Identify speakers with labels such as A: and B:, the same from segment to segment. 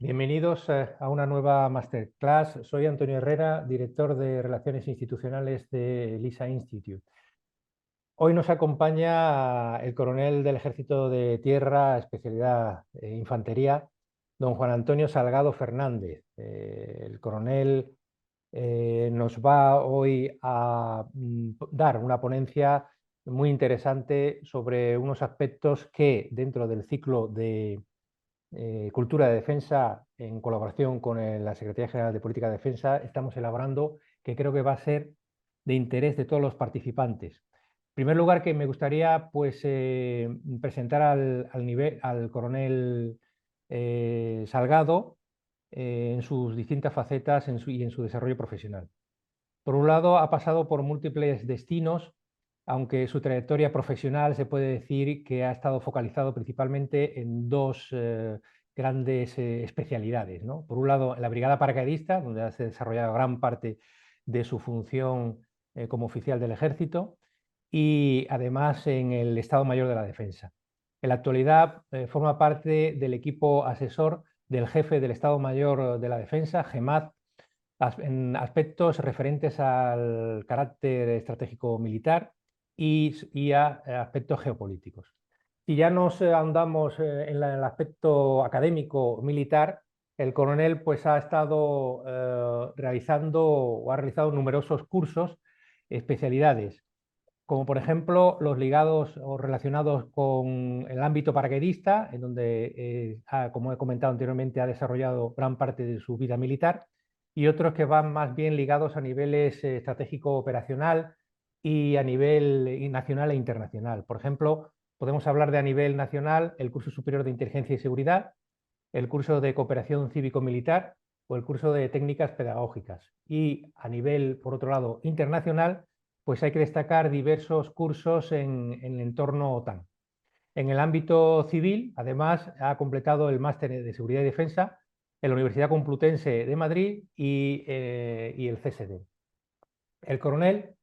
A: Bienvenidos a una nueva masterclass. Soy Antonio Herrera, director de Relaciones Institucionales de LISA Institute. Hoy nos acompaña el coronel del Ejército de Tierra, especialidad Infantería, don Juan Antonio Salgado Fernández. El coronel nos va hoy a dar una ponencia muy interesante sobre unos aspectos que dentro del ciclo de Cultura de Defensa, en colaboración con la Secretaría General de Política de Defensa, estamos elaborando, que creo que va a ser de interés de todos los participantes. En primer lugar, que me gustaría pues, presentar al coronel Salgado en sus distintas facetas y en su desarrollo profesional. Por un lado, ha pasado por múltiples destinos, aunque su trayectoria profesional se puede decir que ha estado focalizado principalmente en dos grandes especialidades, ¿no? Por un lado, en la Brigada Paracaidista, donde ha desarrollado gran parte de su función como oficial del Ejército, y además en el Estado Mayor de la Defensa. En la actualidad forma parte del equipo asesor del jefe del Estado Mayor de la Defensa, GEMAD, en aspectos referentes al carácter estratégico militar y a aspectos geopolíticos. Si ya nos ahondamos en el aspecto académico militar, el coronel pues, ha estado realizando o ha realizado numerosos cursos, especialidades, como por ejemplo los ligados o relacionados con el ámbito paracaidista, en donde, como he comentado anteriormente, ha desarrollado gran parte de su vida militar, y otros que van más bien ligados a niveles estratégico operacional y a nivel nacional e internacional. Por ejemplo, podemos hablar de a nivel nacional el curso superior de inteligencia y seguridad, el curso de cooperación cívico-militar o el curso de técnicas pedagógicas. Y a nivel, por otro lado, internacional, pues hay que destacar diversos cursos en el entorno OTAN. En el ámbito civil, además, ha completado el máster de Seguridad y Defensa en la Universidad Complutense de Madrid y el CSD. El coronel,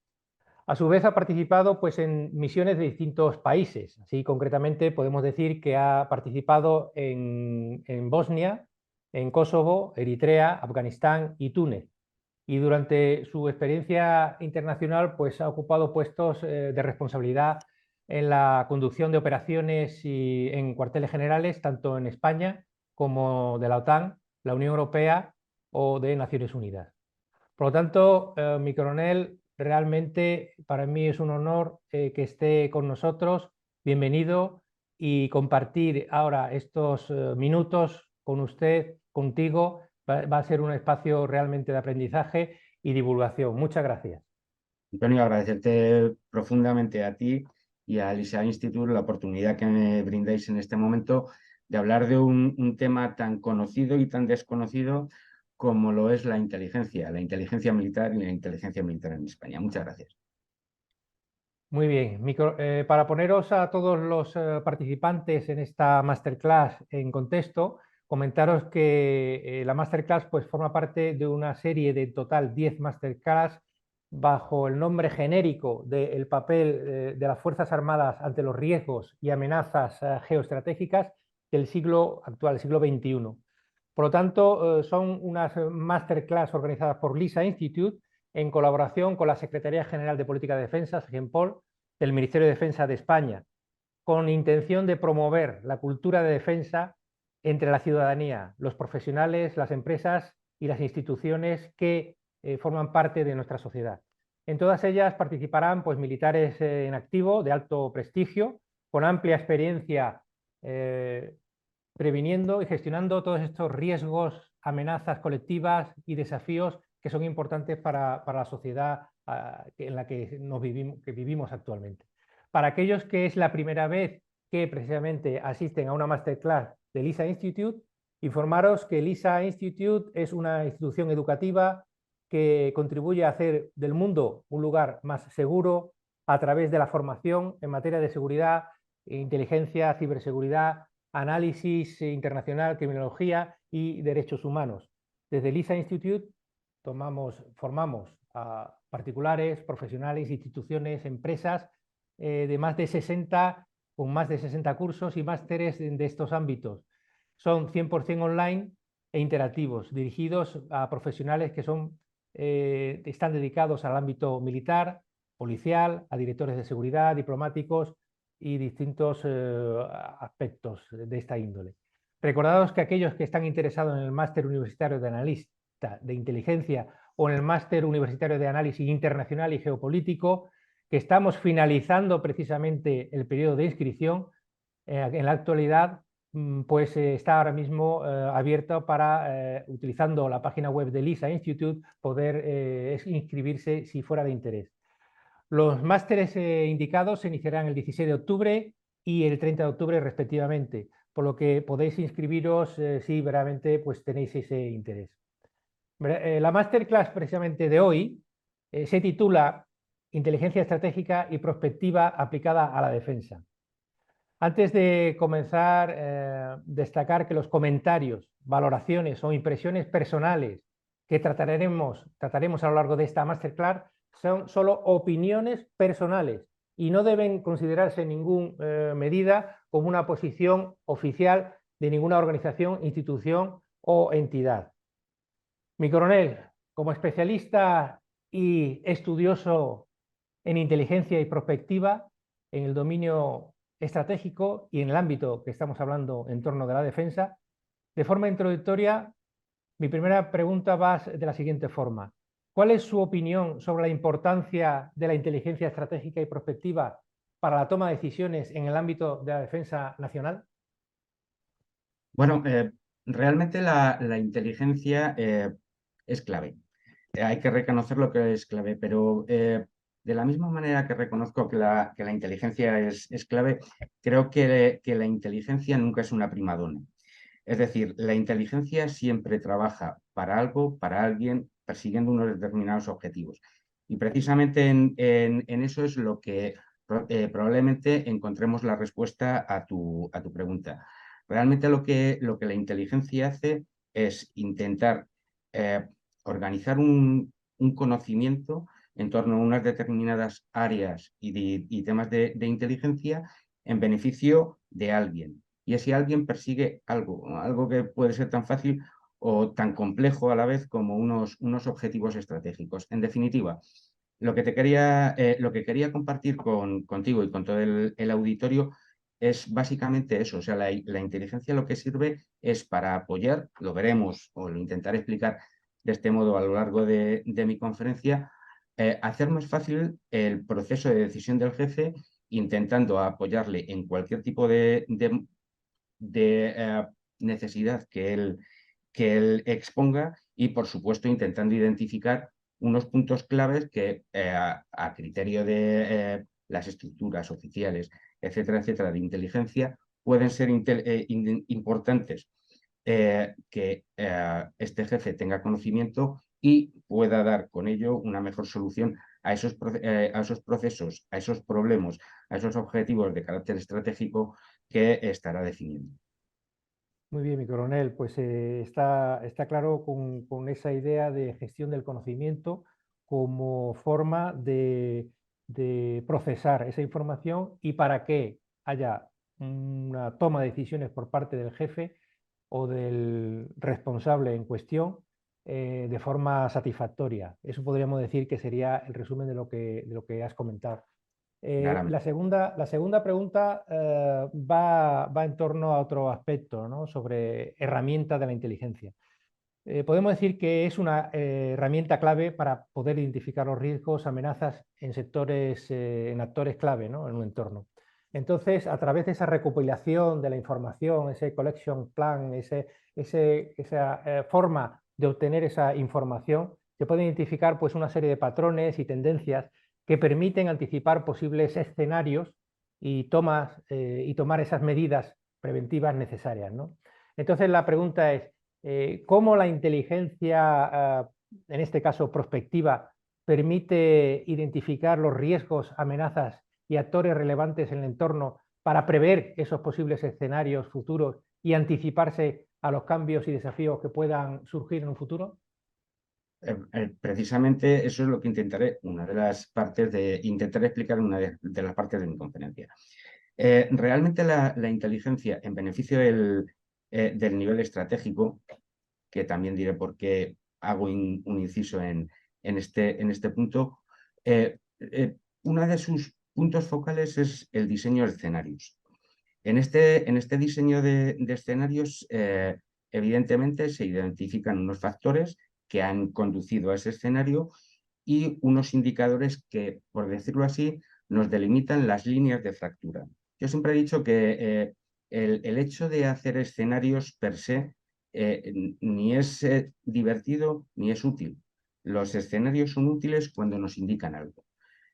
A: a su vez, ha participado pues, en misiones de distintos países. Así, concretamente, podemos decir que ha participado en Bosnia, en Kosovo, Eritrea, Afganistán y Túnez. Y durante su experiencia internacional pues, ha ocupado puestos de responsabilidad en la conducción de operaciones y en cuarteles generales, tanto en España como de la OTAN, la Unión Europea o de Naciones Unidas. Por lo tanto, mi coronel, realmente para mí es un honor que esté con nosotros. Bienvenido, y compartir ahora estos minutos con usted, contigo, va a ser un espacio realmente de aprendizaje y divulgación. Muchas gracias.
B: Antonio, agradecerte profundamente a ti y al LISA Institute la oportunidad que me brindáis en este momento de hablar de un tema tan conocido y tan desconocido como lo es la inteligencia militar y la inteligencia militar en España. Muchas gracias.
A: Muy bien. Para poneros a todos los participantes en esta masterclass en contexto, comentaros que la masterclass pues, forma parte de una serie de total 10 masterclass bajo el nombre genérico del papel de las Fuerzas Armadas ante los riesgos y amenazas geoestratégicas del siglo actual, el siglo XXI. Por lo tanto, son unas masterclass organizadas por LISA Institute en colaboración con la Secretaría General de Política de Defensa, SEGENPOL, del Ministerio de Defensa de España, con intención de promover la cultura de defensa entre la ciudadanía, los profesionales, las empresas y las instituciones que forman parte de nuestra sociedad. En todas ellas participarán pues, militares en activo de alto prestigio, con amplia experiencia previniendo y gestionando todos estos riesgos, amenazas colectivas y desafíos que son importantes para la sociedad en la que vivimos actualmente. Para aquellos que es la primera vez que precisamente asisten a una masterclass de LISA Institute, informaros que LISA Institute es una institución educativa que contribuye a hacer del mundo un lugar más seguro a través de la formación en materia de seguridad, inteligencia, ciberseguridad, análisis internacional, criminología y derechos humanos. Desde LISA Institute formamos a particulares, profesionales, instituciones, empresas de más de 60, con más de 60 cursos y másteres de estos ámbitos. Son 100% online e interactivos, dirigidos a profesionales que están dedicados al ámbito militar, policial, a directores de seguridad, diplomáticos y distintos aspectos de esta índole. Recordados que aquellos que están interesados en el máster universitario de analista de inteligencia o en el máster universitario de análisis internacional y geopolítico, que estamos finalizando precisamente el periodo de inscripción, en la actualidad pues está ahora mismo abierto para, utilizando la página web del LISA Institute, poder inscribirse si fuera de interés. Los másteres indicados se iniciarán el 16 de octubre y el 30 de octubre respectivamente, por lo que podéis inscribiros si verdaderamente pues, tenéis ese interés. La masterclass precisamente de hoy se titula Inteligencia estratégica y prospectiva aplicada a la defensa. Antes de comenzar, destacar que los comentarios, valoraciones o impresiones personales que trataremos a lo largo de esta masterclass son solo opiniones personales y no deben considerarse en ninguna medida como una posición oficial de ninguna organización, institución o entidad. Mi coronel, como especialista y estudioso en inteligencia y prospectiva en el dominio estratégico y en el ámbito que estamos hablando en torno de la defensa, de forma introductoria, mi primera pregunta va de la siguiente forma. ¿Cuál es su opinión sobre la importancia de la inteligencia estratégica y prospectiva para la toma de decisiones en el ámbito de la defensa nacional?
B: Bueno, realmente la inteligencia es clave. Hay que reconocer lo que es clave, pero de la misma manera que reconozco que la inteligencia es clave, creo que la inteligencia nunca es una primadona. Es decir, la inteligencia siempre trabaja para algo, para alguien, persiguiendo unos determinados objetivos. Y precisamente en eso es lo que probablemente encontremos la respuesta a tu pregunta. Realmente lo que la inteligencia hace es intentar organizar un conocimiento en torno a unas determinadas áreas y temas de inteligencia en beneficio de alguien. Y ese alguien persigue algo que puede ser tan fácil o tan complejo a la vez como unos objetivos estratégicos. En definitiva, lo que quería compartir contigo y con todo el auditorio es básicamente eso. O sea, la inteligencia lo que sirve es para apoyar, lo veremos o lo intentaré explicar de este modo a lo largo de mi conferencia, hacer más fácil el proceso de decisión del jefe, intentando apoyarle en cualquier tipo de necesidad que él exponga y, por supuesto, intentando identificar unos puntos claves que, a criterio de las estructuras oficiales, etcétera, de inteligencia, pueden ser importantes que este jefe tenga conocimiento y pueda dar con ello una mejor solución a esos procesos, a esos problemas, a esos objetivos de carácter estratégico que estará definiendo.
A: Muy bien, mi coronel, pues está claro con esa idea de gestión del conocimiento como forma de procesar esa información y para que haya una toma de decisiones por parte del jefe o del responsable en cuestión de forma satisfactoria. Eso podríamos decir que sería el resumen de lo que has comentado. La segunda pregunta va en torno a otro aspecto, ¿no? Sobre herramientas de la inteligencia. Podemos decir que es una herramienta clave para poder identificar los riesgos, amenazas en sectores, en actores clave, ¿no? En un entorno. Entonces, a través de esa recopilación de la información, ese collection plan, esa forma de obtener esa información, se puede identificar pues, una serie de patrones y tendencias que permiten anticipar posibles escenarios y tomar esas medidas preventivas necesarias, ¿no? Entonces, la pregunta es, ¿cómo la inteligencia, en este caso prospectiva, permite identificar los riesgos, amenazas y actores relevantes en el entorno para prever esos posibles escenarios futuros y anticiparse a los cambios y desafíos que puedan surgir en un futuro?
B: Precisamente eso es lo que intentaré, intentaré explicar una de las partes de mi conferencia. Realmente la inteligencia en beneficio del nivel estratégico que también diré por qué hago un inciso en este punto. Uno de sus puntos focales es el diseño de escenarios. En este diseño de escenarios, evidentemente, se identifican unos factores que han conducido a ese escenario y unos indicadores que, por decirlo así, nos delimitan las líneas de fractura. Yo siempre he dicho que el hecho de hacer escenarios per se ni es divertido ni es útil. Los escenarios son útiles cuando nos indican algo.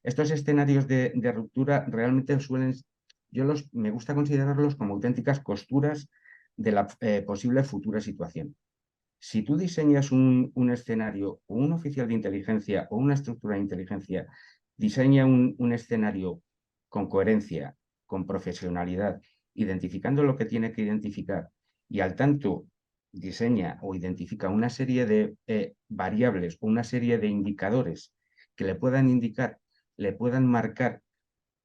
B: Estos escenarios de ruptura realmente me gusta considerarlos como auténticas costuras de la posible futura situación. Si tú diseñas un escenario o un oficial de inteligencia o una estructura de inteligencia diseña un escenario con coherencia, con profesionalidad, identificando lo que tiene que identificar y al tanto diseña o identifica una serie de variables o una serie de indicadores que le puedan indicar, le puedan marcar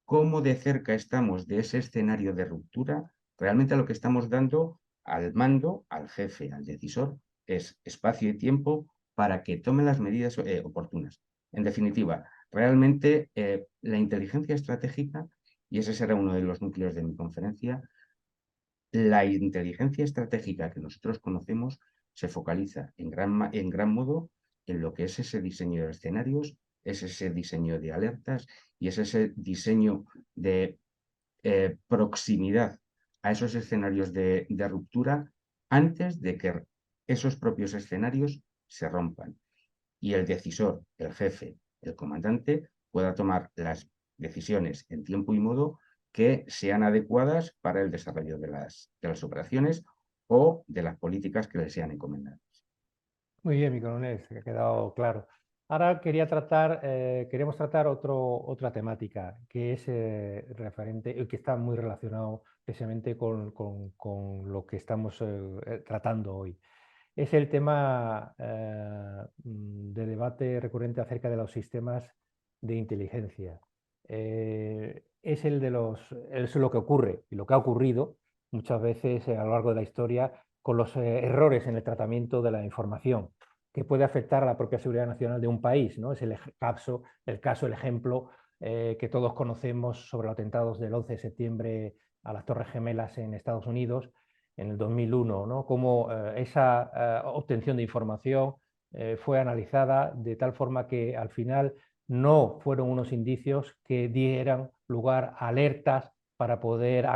B: cómo de cerca estamos de ese escenario de ruptura, realmente lo que estamos dando al mando, al jefe, al decisor, es espacio y tiempo para que tome las medidas oportunas. En definitiva, realmente la inteligencia estratégica, y ese será uno de los núcleos de mi conferencia, la inteligencia estratégica que nosotros conocemos se focaliza en gran modo en lo que es ese diseño de escenarios, es ese diseño de alertas y es ese diseño de proximidad a esos escenarios de ruptura antes de que esos propios escenarios se rompan y el decisor, el jefe, el comandante pueda tomar las decisiones en tiempo y modo que sean adecuadas para el desarrollo de las operaciones o de las políticas que les sean encomendadas.
A: Muy bien, mi coronel, se ha quedado claro. Ahora queremos tratar otra temática que es referente, que está muy relacionado precisamente con lo que estamos tratando hoy. Es el tema de debate recurrente acerca de los sistemas de inteligencia. Es lo que ocurre y lo que ha ocurrido muchas veces a lo largo de la historia con los errores en el tratamiento de la información que puede afectar a la propia seguridad nacional de un país, ¿no? Es el ejemplo que todos conocemos sobre los atentados del 11 de septiembre a las Torres Gemelas en Estados Unidos en el 2001, ¿no? Cómo esa obtención de información fue analizada de tal forma que al final no fueron unos indicios que dieran lugar a alertas para poder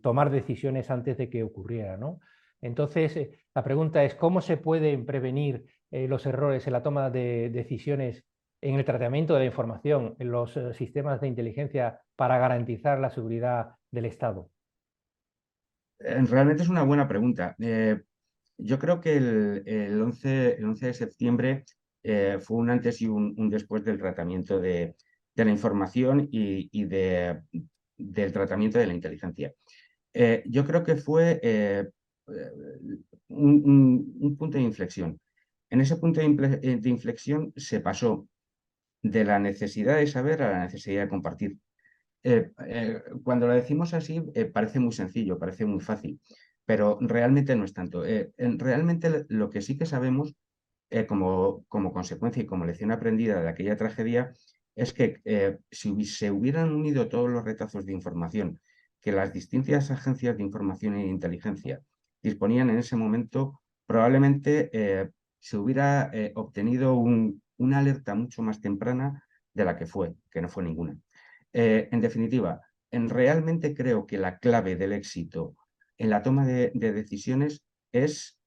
A: tomar decisiones antes de que ocurriera, ¿no? Entonces, la pregunta es, ¿cómo se pueden prevenir los errores en la toma de decisiones en el tratamiento de la información en los sistemas de inteligencia para garantizar la seguridad del Estado?
B: Realmente es una buena pregunta. Yo creo que el 11 de septiembre fue un antes y un después del tratamiento de la información del tratamiento de la inteligencia. Yo creo que fue un punto de inflexión. En ese punto de inflexión se pasó de la necesidad de saber a la necesidad de compartir. Cuando lo decimos así, parece muy sencillo, parece muy fácil, pero realmente no es tanto. Realmente lo que sí que sabemos, como consecuencia y como lección aprendida de aquella tragedia, es que si se hubieran unido todos los retazos de información que las distintas agencias de información e inteligencia disponían en ese momento, probablemente se hubiera obtenido una alerta mucho más temprana de la que no fue ninguna. En definitiva, realmente creo que la clave del éxito en la toma de decisiones es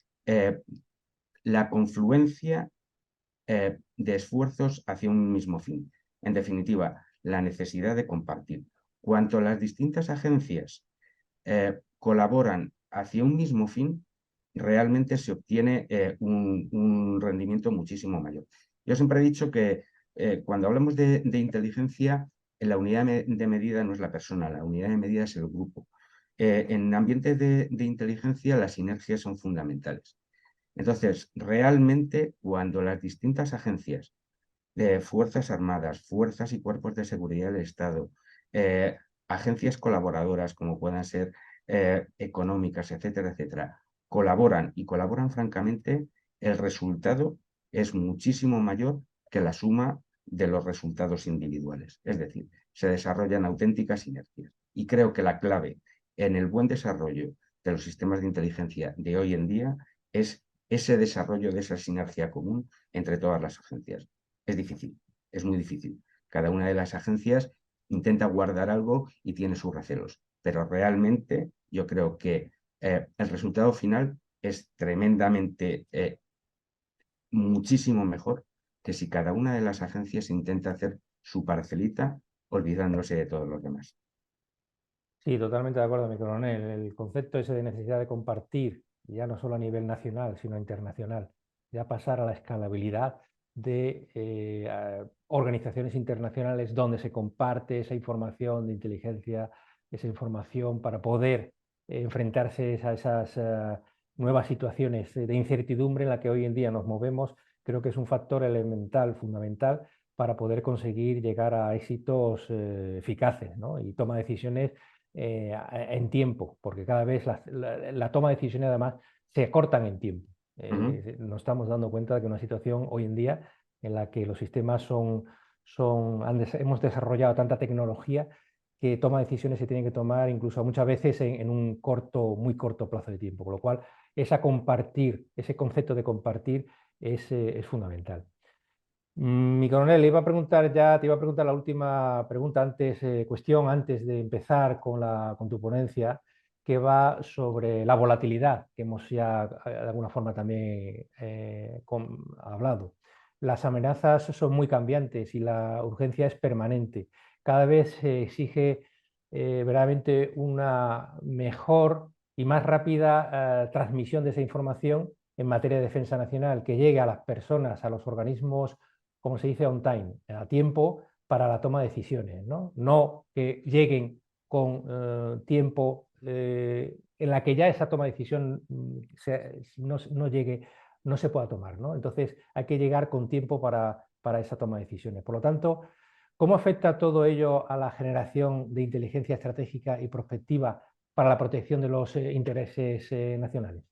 B: la confluencia de esfuerzos hacia un mismo fin. En definitiva, la necesidad de compartir. Cuanto las distintas agencias colaboran hacia un mismo fin, realmente se obtiene un rendimiento muchísimo mayor. Yo siempre he dicho que cuando hablamos de inteligencia, la unidad de medida no es la persona, la unidad de medida es el grupo. En ambientes de inteligencia, las sinergias son fundamentales. Entonces, realmente, cuando las distintas agencias de Fuerzas Armadas, fuerzas y cuerpos de seguridad del Estado, agencias colaboradoras como puedan ser económicas, etcétera, etcétera, colaboran y colaboran francamente, el resultado es muchísimo mayor que la suma de los resultados individuales. Es decir, se desarrollan auténticas sinergias. Y creo que la clave en el buen desarrollo de los sistemas de inteligencia de hoy en día es ese desarrollo de esa sinergia común entre todas las agencias. Es difícil, es muy difícil. Cada una de las agencias intenta guardar algo y tiene sus recelos, pero realmente yo creo que el resultado final es tremendamente muchísimo mejor que si cada una de las agencias intenta hacer su parcelita olvidándose de todos los demás.
A: Sí, totalmente de acuerdo, mi coronel. El concepto ese de necesidad de compartir, ya no solo a nivel nacional, sino internacional, ya pasar a la escalabilidad de organizaciones internacionales donde se comparte esa información de inteligencia, esa información para poder enfrentarse a esas nuevas situaciones de incertidumbre en la que hoy en día nos movemos, creo que es un factor elemental, fundamental, para poder conseguir llegar a éxitos eficaces, ¿no? Y toma decisiones en tiempo, porque cada vez la toma de decisiones además se acortan en tiempo. Nos estamos dando cuenta de que una situación hoy en día en la que los sistemas hemos desarrollado tanta tecnología que toma decisiones se tienen que tomar incluso muchas veces en un muy corto plazo de tiempo, con lo cual ese concepto de compartir es fundamental. Mi coronel, te iba a preguntar la última pregunta cuestión antes de empezar con tu ponencia, que va sobre la volatilidad, que hemos ya de alguna forma también hablado. Las amenazas son muy cambiantes y la urgencia es permanente. Cada vez se exige verdaderamente una mejor y más rápida transmisión de esa información en materia de defensa nacional, que llegue a las personas, a los organismos, como se dice, on time, a tiempo para la toma de decisiones, no, no que lleguen con tiempo en la que ya esa toma de decisión no llegue, no se pueda tomar, ¿no? Entonces hay que llegar con tiempo para esa toma de decisiones. Por lo tanto, ¿cómo afecta todo ello a la generación de inteligencia estratégica y prospectiva para la protección de los intereses nacionales?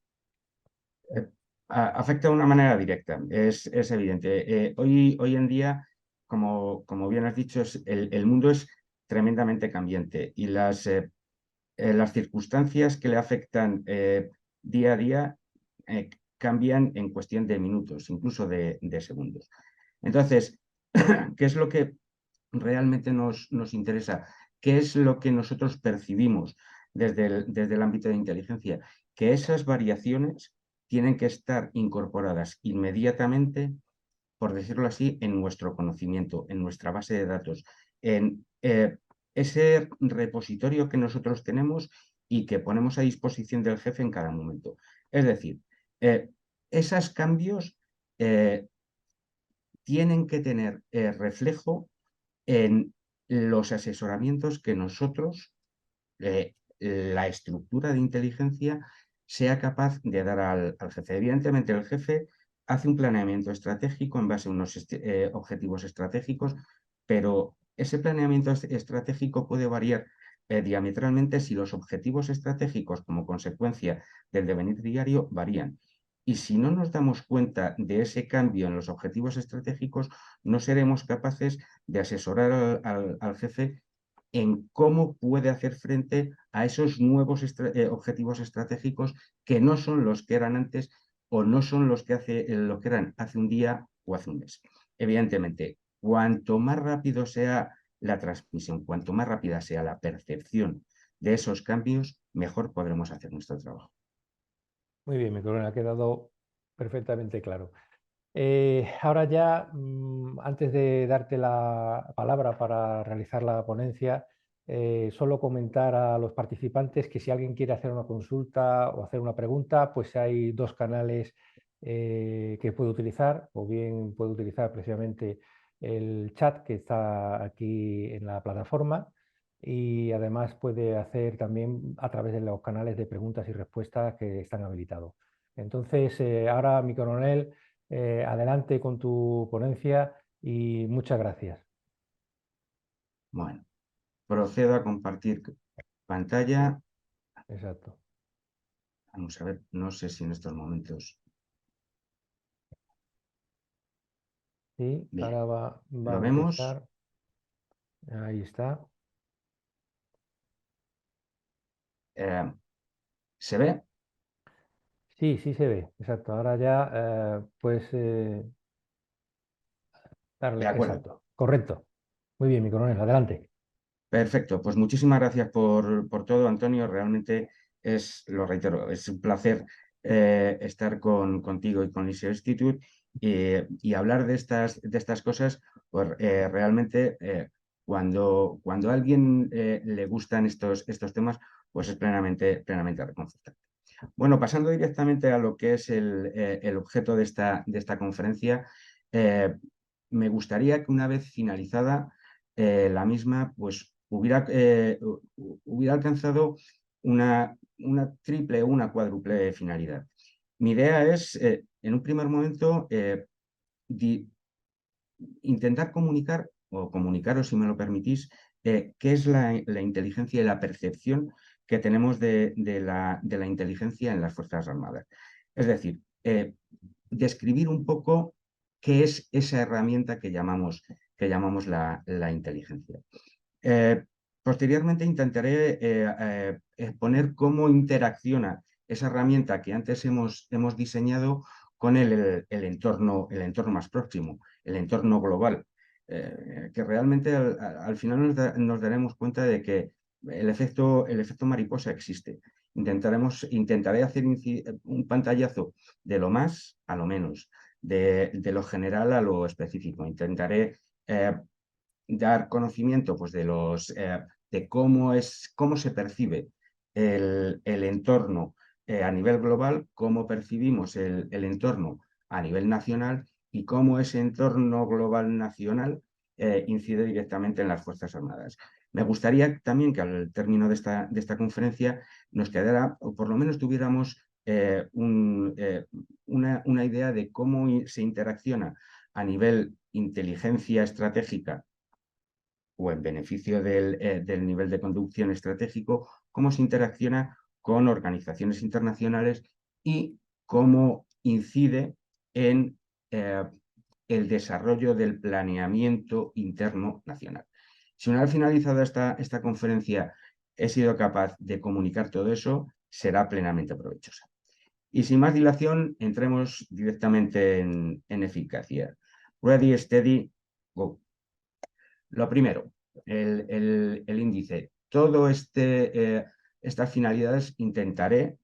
B: Eh, Afecta de una manera directa, es evidente. Hoy en día, como bien has dicho, el mundo es tremendamente cambiante y las circunstancias que le afectan día a día cambian en cuestión de minutos, incluso de segundos. Entonces, ¿qué es lo que realmente nos interesa? ¿Qué es lo que nosotros percibimos desde el ámbito de inteligencia? Que esas variaciones tienen que estar incorporadas inmediatamente, por decirlo así, en nuestro conocimiento, en nuestra base de datos, en ese repositorio que nosotros tenemos y que ponemos a disposición del jefe en cada momento. Es decir, esos cambios tienen que tener reflejo en los asesoramientos que nosotros, la estructura de inteligencia, sea capaz de dar al jefe. Evidentemente, el jefe hace un planeamiento estratégico en base a unos objetivos estratégicos, pero ese planeamiento estratégico puede variar diametralmente si los objetivos estratégicos, como consecuencia del devenir diario, varían. Y si no nos damos cuenta de ese cambio en los objetivos estratégicos, no seremos capaces de asesorar al jefe en cómo puede hacer frente a esos nuevos objetivos estratégicos que no son los que eran antes o no son los que lo que eran hace un día o hace un mes. Evidentemente, cuanto más rápido sea la transmisión, cuanto más rápida sea la percepción de esos cambios, mejor podremos hacer nuestro trabajo.
A: Muy bien, mi coronel, ha quedado perfectamente claro. Ahora ya, antes de darte la palabra para realizar la ponencia, solo comentar a los participantes que si alguien quiere hacer una consulta o hacer una pregunta, pues hay dos canales que puede utilizar, o bien puede utilizar precisamente el chat que está aquí en la plataforma, y además puede hacer también a través de los canales de preguntas y respuestas que están habilitados. Entonces, ahora, mi coronel, adelante con tu ponencia y muchas gracias.
B: Bueno, procedo a compartir pantalla.
A: Exacto.
B: Vamos a ver, no sé si en estos momentos...
A: Sí,
B: Bien,
A: ahora va a
B: lo vemos.
A: empezar. Ahí está.
B: ¿Se ve?
A: Sí, sí se ve. Exacto. Ahora ya pues darle.
B: De acuerdo.
A: Exacto. Correcto. Muy bien, mi coronel. Adelante.
B: Perfecto, pues muchísimas gracias por todo, Antonio. Realmente es, lo reitero, es un placer estar contigo y con Liceo Institute y hablar de estas cosas. Pues realmente cuando a alguien le gustan estos temas, pues es plenamente reconfortante. Bueno, pasando directamente a lo que es el objeto de esta conferencia, eh, me gustaría que una vez finalizada la misma, pues hubiera alcanzado una triple o una cuádruple finalidad. Mi idea es, en un primer momento, di- intentar comunicar, o comunicaros, si me lo permitís, qué es la inteligencia y la percepción que tenemos de la inteligencia en las Fuerzas Armadas. Es decir, describir un poco qué es esa herramienta que llamamos la inteligencia. Eh, Posteriormente intentaré exponer cómo interacciona esa herramienta que antes hemos diseñado con el entorno más próximo, el entorno global, que realmente al final nos daremos cuenta de que el efecto mariposa existe. Intentaré hacer un pantallazo de lo más a lo menos, de lo general a lo específico. Intentaré dar conocimiento pues, de cómo se percibe el entorno a nivel global, cómo percibimos el entorno a nivel nacional y cómo ese entorno global nacional incide directamente en las Fuerzas Armadas. Me gustaría también que al término de esta conferencia nos quedara, o por lo menos tuviéramos una idea de cómo se interacciona a nivel inteligencia estratégica o en beneficio del nivel de conducción estratégico, cómo se interacciona con organizaciones internacionales y cómo incide en el desarrollo del planeamiento interno nacional. Si una vez finalizada esta conferencia he sido capaz de comunicar todo eso, será plenamente provechosa. Y sin más dilación, entremos directamente en eficacia. Ready, steady, go. Lo primero, el índice. Estas finalidades intentaré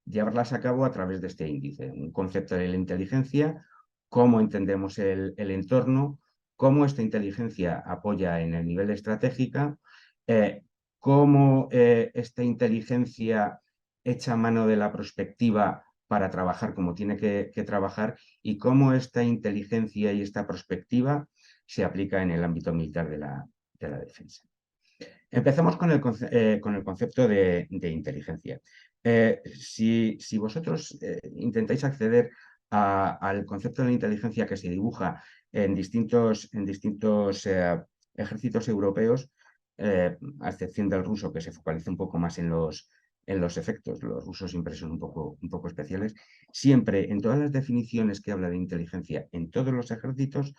B: llevarlas a cabo a través de este índice. Un concepto de la inteligencia, cómo entendemos el entorno, cómo esta inteligencia apoya en el nivel estratégica, cómo esta inteligencia echa mano de la prospectiva para trabajar como tiene que trabajar y cómo esta inteligencia y esta prospectiva se aplica en el ámbito militar de la defensa. Empezamos con el concepto de inteligencia. Si vosotros intentáis acceder al concepto de la inteligencia que se dibuja en distintos ejércitos europeos, a excepción del ruso, que se focaliza un poco más en los efectos, los rusos siempre son un poco especiales, siempre en todas las definiciones que habla de inteligencia en todos los ejércitos,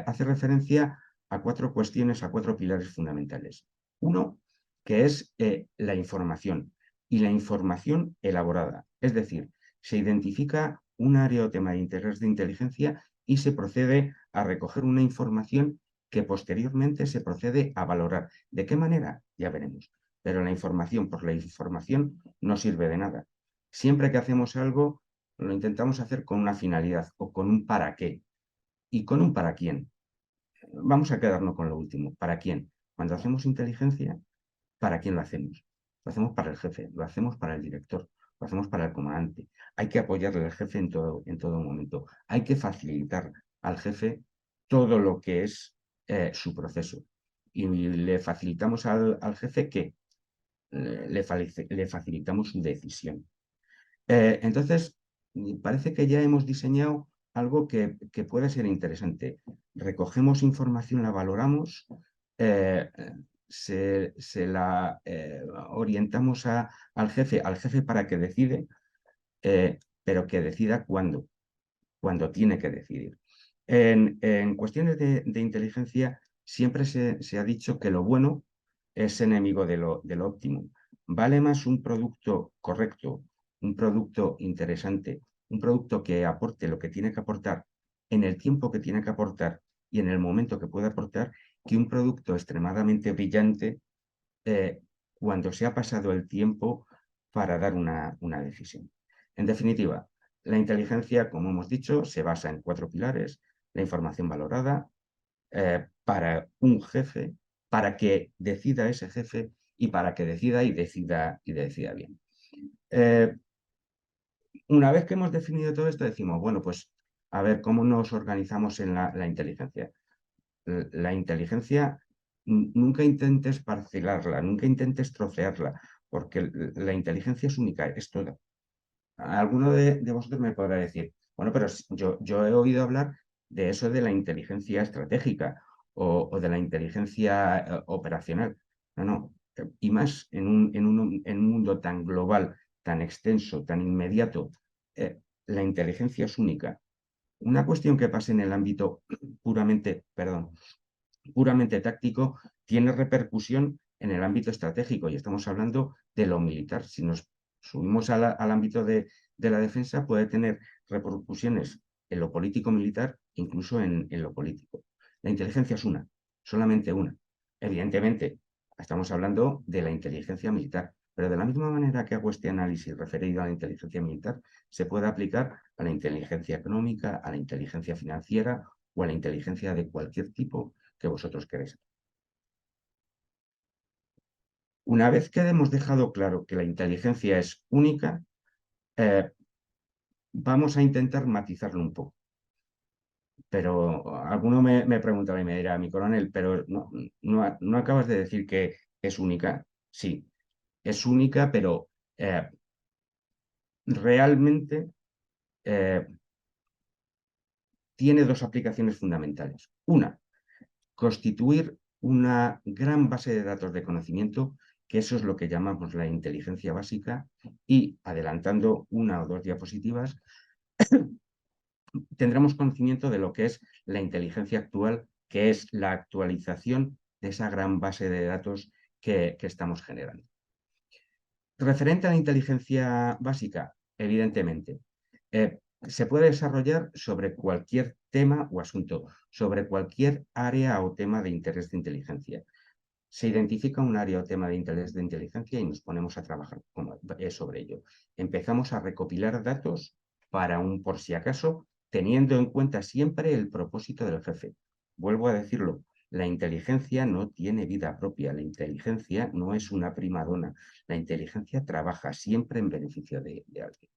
B: hace referencia a cuatro cuestiones, a cuatro pilares fundamentales. Uno, que es la información, y la información elaborada, es decir, se identifica un área o tema de interés de inteligencia y se procede a recoger una información que posteriormente se procede a valorar. ¿De qué manera? Ya veremos. Pero la información por la información no sirve de nada. Siempre que hacemos algo, lo intentamos hacer con una finalidad o con un para qué y con un para quién. Vamos a quedarnos con lo último. ¿Para quién? Cuando hacemos inteligencia, ¿para quién lo hacemos? Lo hacemos para el jefe, lo hacemos para el director, lo hacemos para el comandante. Hay que apoyarle al jefe en todo momento. Hay que facilitar al jefe todo lo que es su proceso. Y le facilitamos al jefe que le facilitamos su decisión. Entonces, parece que ya hemos diseñado algo que puede ser interesante. Recogemos información, la valoramos, se la orientamos al jefe para que decide, pero que decida cuando tiene que decidir. En cuestiones de inteligencia siempre se ha dicho que lo bueno es enemigo de lo óptimo. Vale más un producto correcto, un producto interesante, un producto que aporte lo que tiene que aportar en el tiempo que tiene que aportar y en el momento que puede aportar, que un producto extremadamente brillante cuando se ha pasado el tiempo para dar una decisión. En definitiva, la inteligencia, como hemos dicho, se basa en 4 pilares: la información valorada para un jefe, para que decida ese jefe y para que decida y decida bien. Una vez que hemos definido todo esto, decimos, bueno, pues a ver cómo nos organizamos en la inteligencia. La inteligencia, nunca intentes parcelarla, nunca intentes trocearla, porque la inteligencia es única, es toda. Alguno de vosotros me podrá decir, bueno, pero yo he oído hablar de eso de la inteligencia estratégica o de la inteligencia operacional. No, no. Y más en un mundo tan global, tan extenso, tan inmediato, la inteligencia es única. Una cuestión que pasa en el ámbito puramente táctico tiene repercusión en el ámbito estratégico, y estamos hablando de lo militar. Si nos subimos al ámbito de la defensa, puede tener repercusiones en lo político-militar, incluso en lo político. La inteligencia es una, solamente una. Evidentemente, estamos hablando de la inteligencia militar, pero de la misma manera que hago este análisis referido a la inteligencia militar, se puede aplicar a la inteligencia económica, a la inteligencia financiera o a la inteligencia de cualquier tipo que vosotros queréis. Una vez que hemos dejado claro que la inteligencia es única, vamos a intentar matizarlo un poco. Pero alguno me preguntará y me dirá, mi coronel, pero no acabas de decir que es única. Sí, es única, pero realmente tiene 2 aplicaciones fundamentales. Una, constituir una gran base de datos de conocimiento, que eso es lo que llamamos la inteligencia básica, y adelantando 1 o 2 diapositivas, tendremos conocimiento de lo que es la inteligencia actual, que es la actualización de esa gran base de datos que estamos generando. Referente a la inteligencia básica, evidentemente, se puede desarrollar sobre cualquier tema o asunto, sobre cualquier área o tema de interés de inteligencia. Se identifica un área o tema de interés de inteligencia y nos ponemos a trabajar sobre ello. Empezamos a recopilar datos para un por si acaso, teniendo en cuenta siempre el propósito del jefe. Vuelvo a decirlo, la inteligencia no tiene vida propia, la inteligencia no es una primadona, la inteligencia trabaja siempre en beneficio de alguien.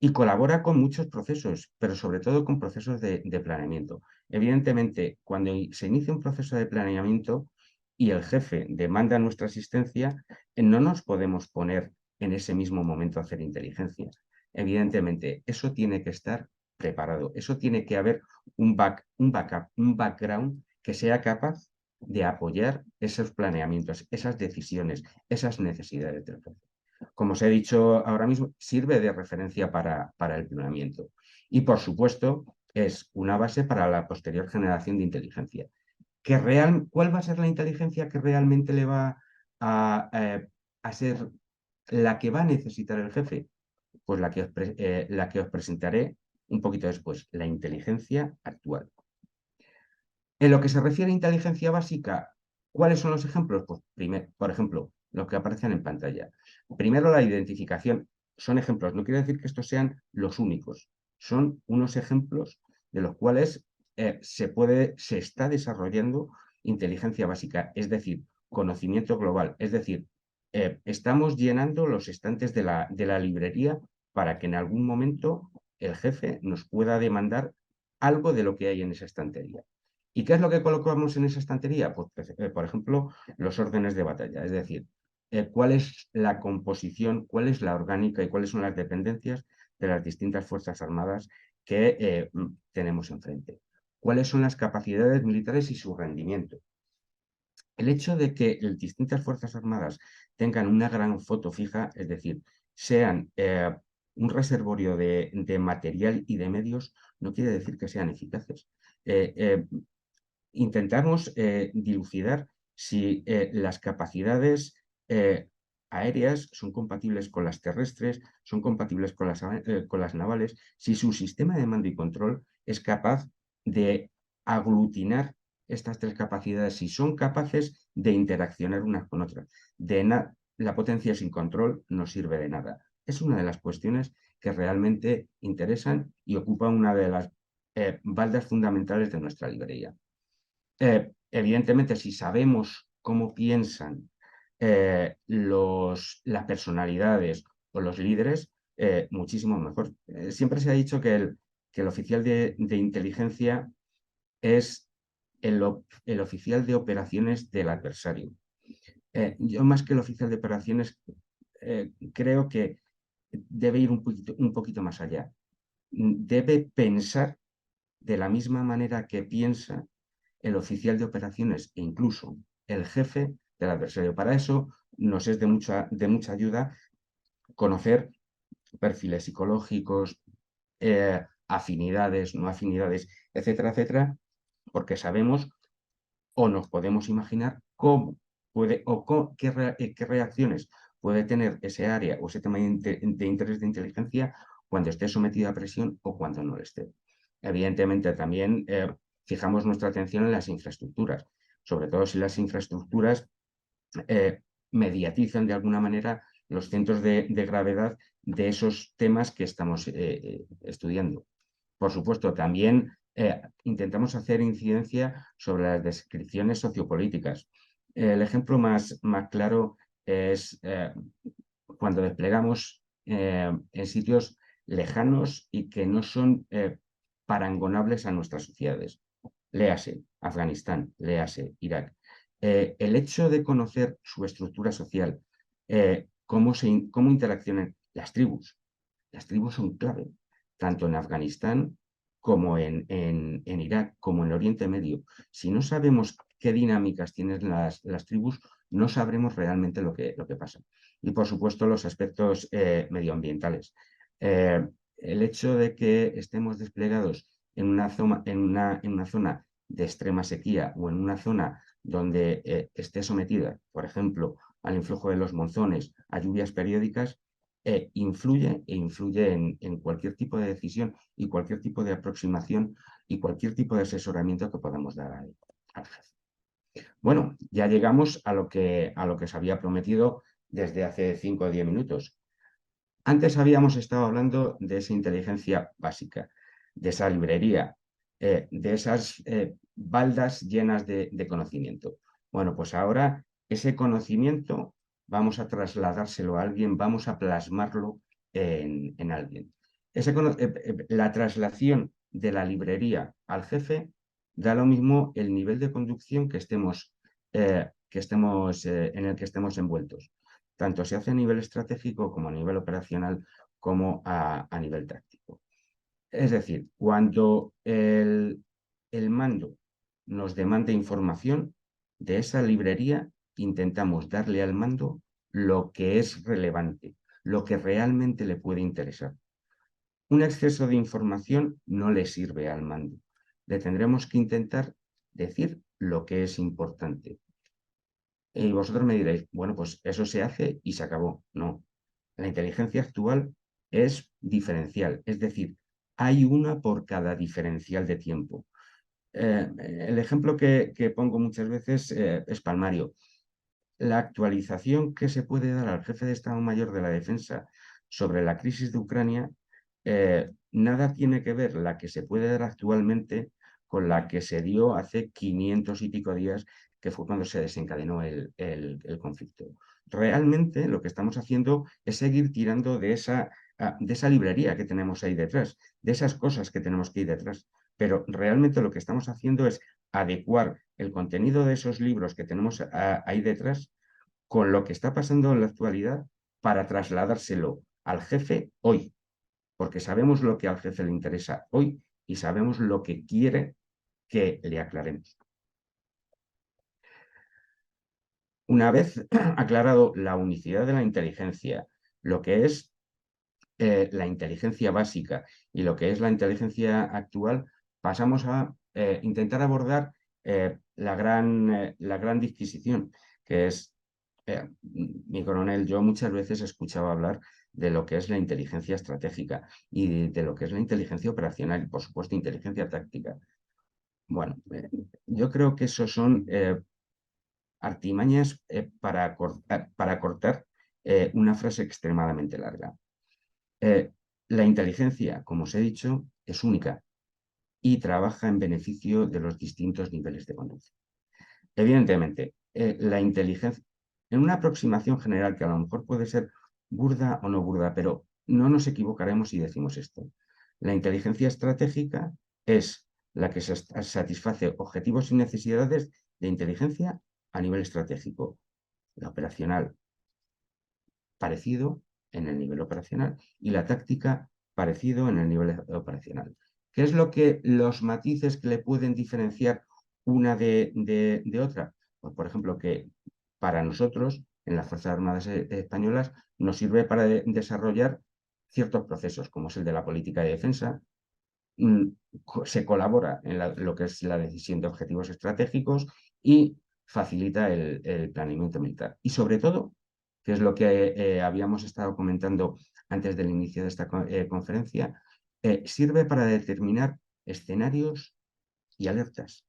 B: Y colabora con muchos procesos, pero sobre todo con procesos de planeamiento. Evidentemente, cuando se inicia un proceso de planeamiento y el jefe demanda nuestra asistencia, no nos podemos poner en ese mismo momento a hacer inteligencia. Evidentemente, eso tiene que estar preparado, eso tiene que haber un backup, un background que sea capaz de apoyar esos planeamientos, esas decisiones, esas necesidades del jefe. Como os he dicho ahora mismo, sirve de referencia para el planeamiento. Y, por supuesto, es una base para la posterior generación de inteligencia. ¿Cuál va a ser la inteligencia que realmente le va a ser la que va a necesitar el jefe? Pues la que os presentaré un poquito después, la inteligencia actual. En lo que se refiere a inteligencia básica, ¿cuáles son los ejemplos? Pues por ejemplo, los que aparecen en pantalla. Primero, la identificación. Son ejemplos, no quiere decir que estos sean los únicos. Son unos ejemplos de los cuales se está desarrollando inteligencia básica, es decir, conocimiento global. Es decir, estamos llenando los estantes de la librería para que en algún momento el jefe nos pueda demandar algo de lo que hay en esa estantería. ¿Y qué es lo que colocamos en esa estantería? Pues, por ejemplo, los órdenes de batalla, es decir, cuál es la composición, cuál es la orgánica y cuáles son las dependencias de las distintas Fuerzas Armadas que tenemos enfrente. ¿Cuáles son las capacidades militares y su rendimiento? El hecho de que las distintas Fuerzas Armadas tengan una gran foto fija, es decir, sean un reservorio de material y de medios, no quiere decir que sean eficaces. Intentamos dilucidar si las capacidades aéreas son compatibles con las terrestres, son compatibles con las navales, si su sistema de mando y control es capaz de aglutinar estas tres capacidades, si son capaces de interaccionar unas con otras. La potencia sin control no sirve de nada. Es una de las cuestiones que realmente interesan y ocupan una de las baldas fundamentales de nuestra librería. Evidentemente, si sabemos cómo piensan las personalidades o los líderes, muchísimo mejor. Siempre se ha dicho que el oficial de inteligencia es el oficial de operaciones del adversario. Yo más que el oficial de operaciones creo que debe ir un poquito más allá. Debe pensar de la misma manera que piensa el oficial de operaciones e incluso el jefe del adversario. Para eso nos es de mucha ayuda conocer perfiles psicológicos, afinidades, no afinidades, etcétera, etcétera, porque sabemos o nos podemos imaginar cómo puede o qué reacciones puede tener ese área o ese tema de interés de inteligencia cuando esté sometido a presión o cuando no lo esté. Evidentemente, también fijamos nuestra atención en las infraestructuras, sobre todo si las infraestructuras mediatizan de alguna manera los centros de gravedad de esos temas que estamos estudiando. Por supuesto, también intentamos hacer incidencia sobre las descripciones sociopolíticas. El ejemplo más claro es cuando desplegamos en sitios lejanos y que no son parangonables a nuestras sociedades. Léase Afganistán, léase Irak. El hecho de conocer su estructura social, cómo interaccionan las tribus son clave, tanto en Afganistán como en Irak, como en Oriente Medio. Si no sabemos qué dinámicas tienen las tribus, no sabremos realmente lo que pasa. Y, por supuesto, los aspectos medioambientales. El hecho de que estemos desplegados en una zona de extrema sequía o en una zona donde esté sometida, por ejemplo, al influjo de los monzones, a lluvias periódicas, influye en cualquier tipo de decisión y cualquier tipo de aproximación y cualquier tipo de asesoramiento que podamos dar al jefe. Bueno, ya llegamos a lo que se había prometido desde hace 5 o 10 minutos. Antes habíamos estado hablando de esa inteligencia básica, de esa librería, de esas baldas llenas de conocimiento. Bueno, pues ahora ese conocimiento vamos a trasladárselo a alguien, vamos a plasmarlo en alguien. La traslación de la librería al jefe da lo mismo el nivel de conducción en el que estemos envueltos. Tanto se hace a nivel estratégico como a nivel operacional como a nivel táctico. Es decir, cuando el mando nos demanda información de esa librería, intentamos darle al mando lo que es relevante, lo que realmente le puede interesar. Un exceso de información no le sirve al mando. Le tendremos que intentar decir lo que es importante. Y vosotros me diréis, bueno, pues eso se hace y se acabó. No. La inteligencia actual es diferencial, es decir, hay una por cada diferencial de tiempo. El ejemplo que pongo muchas veces es palmario. La actualización que se puede dar al jefe de Estado Mayor de la Defensa sobre la crisis de Ucrania, nada tiene que ver la que se puede dar actualmente con la que se dio hace 500 y pico días, que fue cuando se desencadenó el conflicto. Realmente lo que estamos haciendo es seguir tirando de esa librería que tenemos ahí detrás, de esas cosas que tenemos que ir detrás. Pero realmente lo que estamos haciendo es adecuar el contenido de esos libros que tenemos ahí detrás con lo que está pasando en la actualidad para trasladárselo al jefe hoy, porque sabemos lo que al jefe le interesa hoy y sabemos lo que quiere que le aclaremos. Una vez aclarado la unicidad de la inteligencia, lo que es la inteligencia básica y lo que es la inteligencia actual, pasamos a intentar abordar la gran disquisición, que es, mi coronel, yo muchas veces escuchaba hablar de lo que es la inteligencia estratégica y de lo que es la inteligencia operacional y, por supuesto, inteligencia táctica. Bueno, yo creo que esos son artimañas para cortar una frase extremadamente larga. La inteligencia, como os he dicho, es única y trabaja en beneficio de los distintos niveles de conducción. Evidentemente, la inteligencia, en una aproximación general que a lo mejor puede ser burda o no burda, pero no nos equivocaremos si decimos esto. La inteligencia estratégica es la que satisface objetivos y necesidades de inteligencia a nivel estratégico. La operacional, parecido en el nivel operacional, y la táctica, parecido en el nivel operacional. ¿Qué es lo que los matices que le pueden diferenciar una de otra? Pues, por ejemplo, que para nosotros, en las Fuerzas Armadas Españolas, nos sirve para desarrollar ciertos procesos, como es el de la política de defensa. Se colabora en lo que es la decisión de objetivos estratégicos y facilita el planeamiento militar. Y sobre todo, que es lo que habíamos estado comentando antes del inicio de esta conferencia, sirve para determinar escenarios y alertas.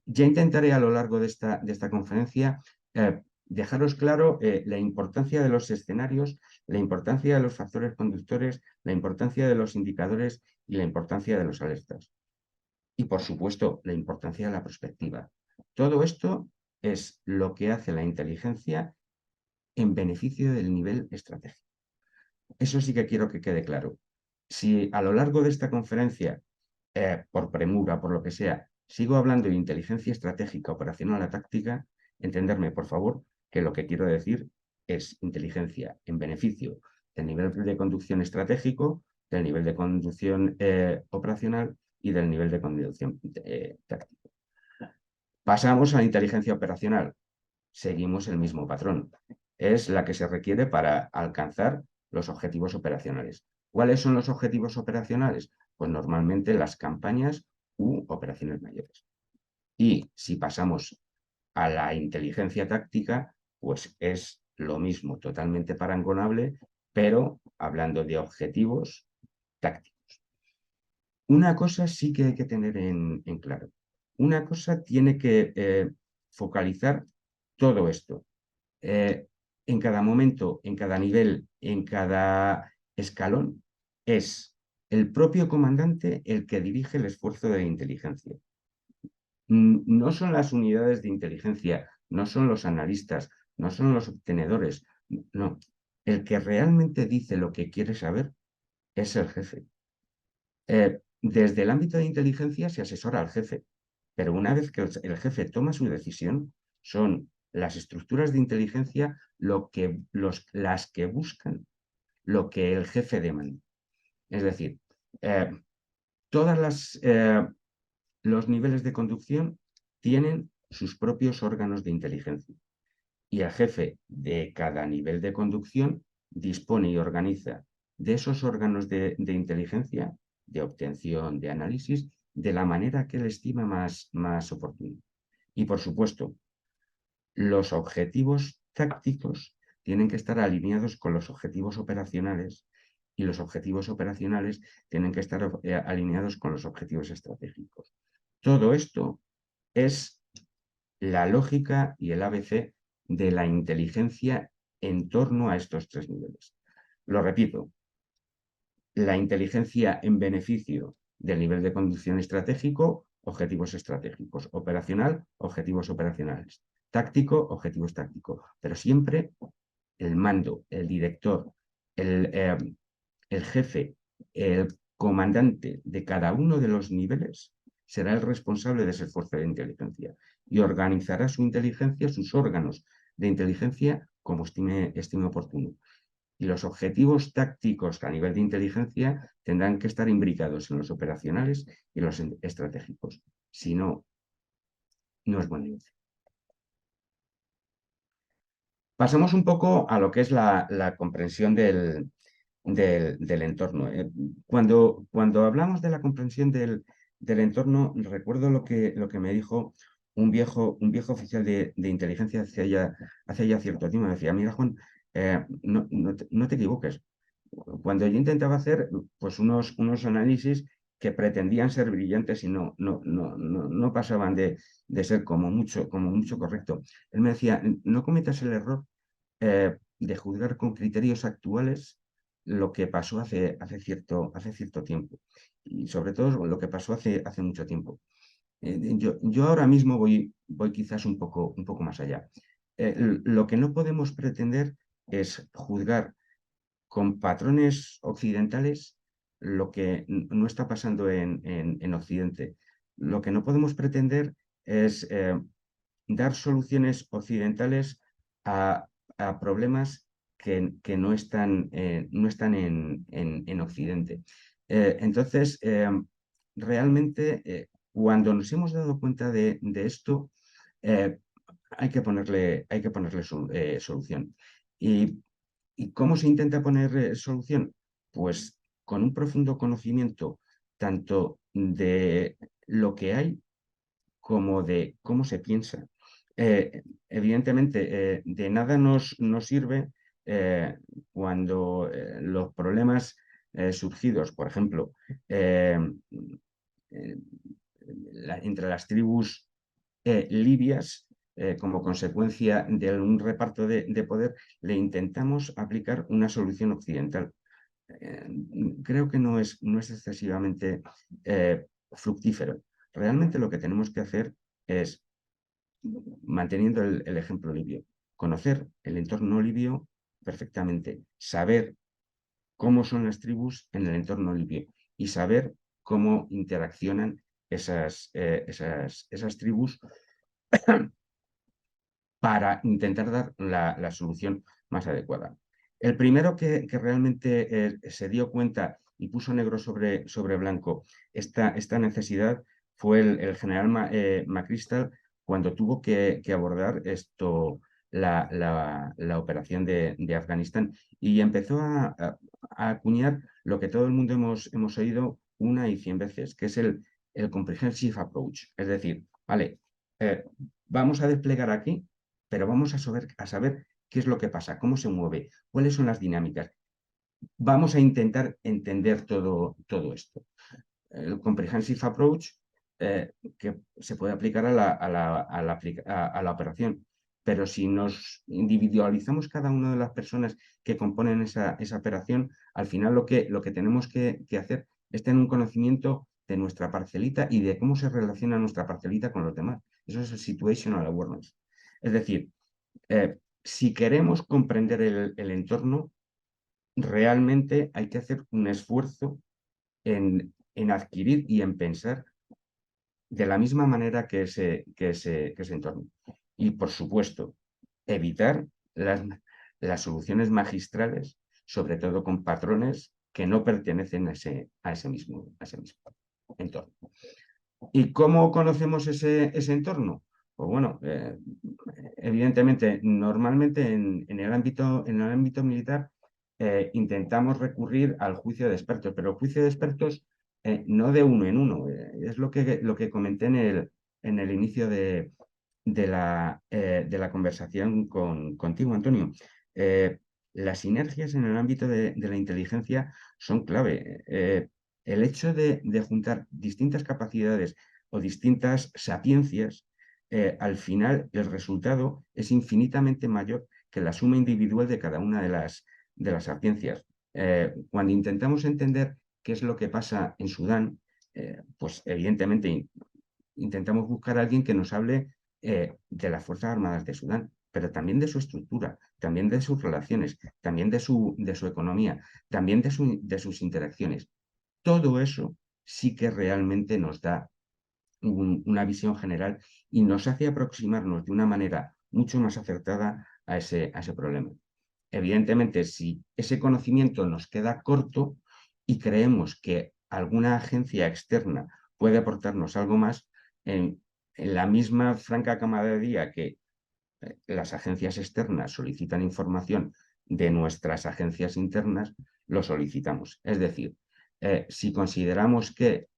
B: Ya intentaré a lo largo de esta conferencia dejaros claro la importancia de los escenarios, la importancia de los factores conductores, la importancia de los indicadores y la importancia de los alertas. Y, por supuesto, la importancia de la perspectiva. Todo esto es lo que hace la inteligencia en beneficio del nivel estratégico. Eso sí que quiero que quede claro. Si a lo largo de esta conferencia, por premura, por lo que sea, sigo hablando de inteligencia estratégica, operacional o táctica, entenderme, por favor, que lo que quiero decir es inteligencia en beneficio del nivel de conducción estratégico, del nivel de conducción operacional y del nivel de conducción táctico. Pasamos a la inteligencia operacional. Seguimos el mismo patrón. Es la que se requiere para alcanzar los objetivos operacionales. ¿Cuáles son los objetivos operacionales? Pues normalmente las campañas u operaciones mayores. Y si pasamos a la inteligencia táctica, pues es lo mismo, totalmente parangonable, pero hablando de objetivos tácticos. Una cosa sí que hay que tener en claro. Una cosa tiene que focalizar todo esto. En cada momento, en cada nivel, en cada escalón, es el propio comandante el que dirige el esfuerzo de inteligencia. No son las unidades de inteligencia, no son los analistas, no son los obtenedores, no. El que realmente dice lo que quiere saber es el jefe. Desde el ámbito de inteligencia se asesora al jefe, pero una vez que el jefe toma su decisión, son las estructuras de inteligencia las que buscan lo que el jefe demanda. Es decir, todos los niveles de conducción tienen sus propios órganos de inteligencia y el jefe de cada nivel de conducción dispone y organiza de esos órganos de inteligencia, de obtención, de análisis, de la manera que él estima más oportuna. Y, por supuesto, los objetivos tácticos tienen que estar alineados con los objetivos operacionales y los objetivos operacionales tienen que estar alineados con los objetivos estratégicos. Todo esto es la lógica y el ABC de la inteligencia en torno a estos tres niveles. Lo repito, la inteligencia en beneficio del nivel de conducción estratégico, objetivos estratégicos, operacional, objetivos operacionales, táctico, objetivos tácticos, pero siempre el mando, el director, el jefe, el comandante de cada uno de los niveles será el responsable de ese esfuerzo de inteligencia y organizará su inteligencia, sus órganos de inteligencia como estime oportuno. Y los objetivos tácticos a nivel de inteligencia tendrán que estar imbricados en los operacionales y los estratégicos. Si no, no es buen negocio. Pasamos un poco a lo que es la comprensión del entorno. Cuando hablamos de la comprensión del entorno, recuerdo lo que me dijo un viejo oficial de inteligencia hace ya cierto tiempo. Me decía, mira, Juan, no te equivoques. Cuando yo intentaba hacer pues, unos análisis que pretendían ser brillantes y no pasaban de ser como mucho correcto. Él me decía, no cometas el error de juzgar con criterios actuales lo que pasó hace cierto tiempo y sobre todo lo que pasó hace mucho tiempo. Yo ahora mismo voy quizás un poco más allá. Lo que no podemos pretender es juzgar con patrones occidentales lo que no está pasando en Occidente. Lo que no podemos pretender es dar soluciones occidentales a, a problemas que no están en Occidente. Entonces, realmente, cuando nos hemos dado cuenta de esto, eh, hay que ponerle solución. ¿Y, y cómo se intenta poner solución? Pues con un profundo conocimiento tanto de lo que hay como de cómo se piensa. Evidentemente, de nada nos sirve eh, cuando los problemas surgidos, por ejemplo, eh, eh, entre las tribus libias, como consecuencia de un reparto de poder, le intentamos aplicar una solución occidental. Eh, Creo que no es excesivamente fructífero. Realmente lo que tenemos que hacer es, manteniendo el ejemplo libio, conocer el entorno libio perfectamente, saber cómo son las tribus en el entorno libio y saber cómo interaccionan esas tribus para intentar dar la solución más adecuada. El primero que realmente se dio cuenta y puso negro sobre blanco esta necesidad fue el general McChrystal cuando tuvo que abordar la operación de Afganistán y empezó a acuñar lo que todo el mundo hemos oído una y 100 veces, que es el comprehensive approach. Es decir, vale, vamos a desplegar aquí, pero vamos a saber qué es lo que pasa, cómo se mueve, cuáles son las dinámicas. Vamos a intentar entender todo esto. El comprehensive approach que se puede aplicar a la operación, pero si nos individualizamos cada una de las personas que componen esa operación, al final lo que tenemos que hacer es tener un conocimiento de nuestra parcelita y de cómo se relaciona nuestra parcelita con los demás. Eso es el situational awareness. Es decir, si queremos comprender el entorno, realmente hay que hacer un esfuerzo en adquirir y en pensar de la misma manera que ese entorno. Y, por supuesto, evitar las soluciones magistrales, sobre todo con patrones que no pertenecen a ese mismo entorno. ¿Y cómo conocemos ese entorno? Pues bueno, evidentemente, normalmente en el ámbito militar intentamos recurrir al juicio de expertos, pero el juicio de expertos no de uno en uno. Es lo que comenté en el inicio de la conversación contigo, Antonio. Eh, las sinergias en el ámbito de la inteligencia son clave. El hecho de juntar distintas capacidades o distintas sapiencias, al final el resultado es infinitamente mayor que la suma individual de cada una de las sapiencias. Cuando intentamos entender qué es lo que pasa en Sudán, pues evidentemente intentamos buscar a alguien que nos hable de las Fuerzas Armadas de Sudán, pero también de su estructura, también de sus relaciones, también de su economía, también de sus interacciones. Todo eso sí que realmente nos da una visión general y nos hace aproximarnos de una manera mucho más acertada a ese problema. Evidentemente, si ese conocimiento nos queda corto y creemos que alguna agencia externa puede aportarnos algo más, en la misma franca camaradería que las agencias externas solicitan información de nuestras agencias internas, lo solicitamos. Es decir, si consideramos que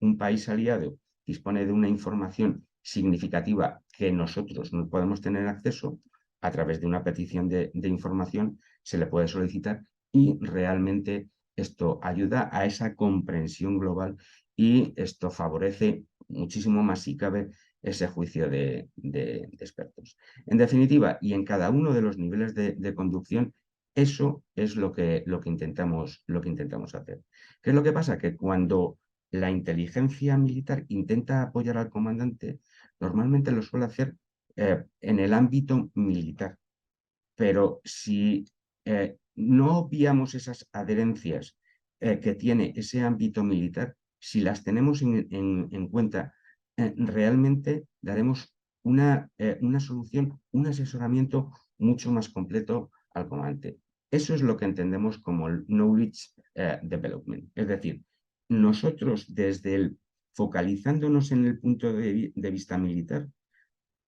B: un país aliado dispone de una información significativa que nosotros no podemos tener acceso, a través de una petición de información se le puede solicitar y realmente esto ayuda a esa comprensión global y esto favorece muchísimo más, si cabe, ese juicio de expertos. En definitiva, y en cada uno de los niveles de conducción, eso es lo que intentamos hacer. ¿Qué es lo que pasa? Que cuando la inteligencia militar intenta apoyar al comandante, normalmente lo suele hacer en el ámbito militar. Pero si no obviamos esas adherencias que tiene ese ámbito militar, si las tenemos en cuenta, realmente daremos una solución, un asesoramiento mucho más completo al comandante. Eso es lo que entendemos como el knowledge development. Es decir, nosotros focalizándonos en el punto de vista militar,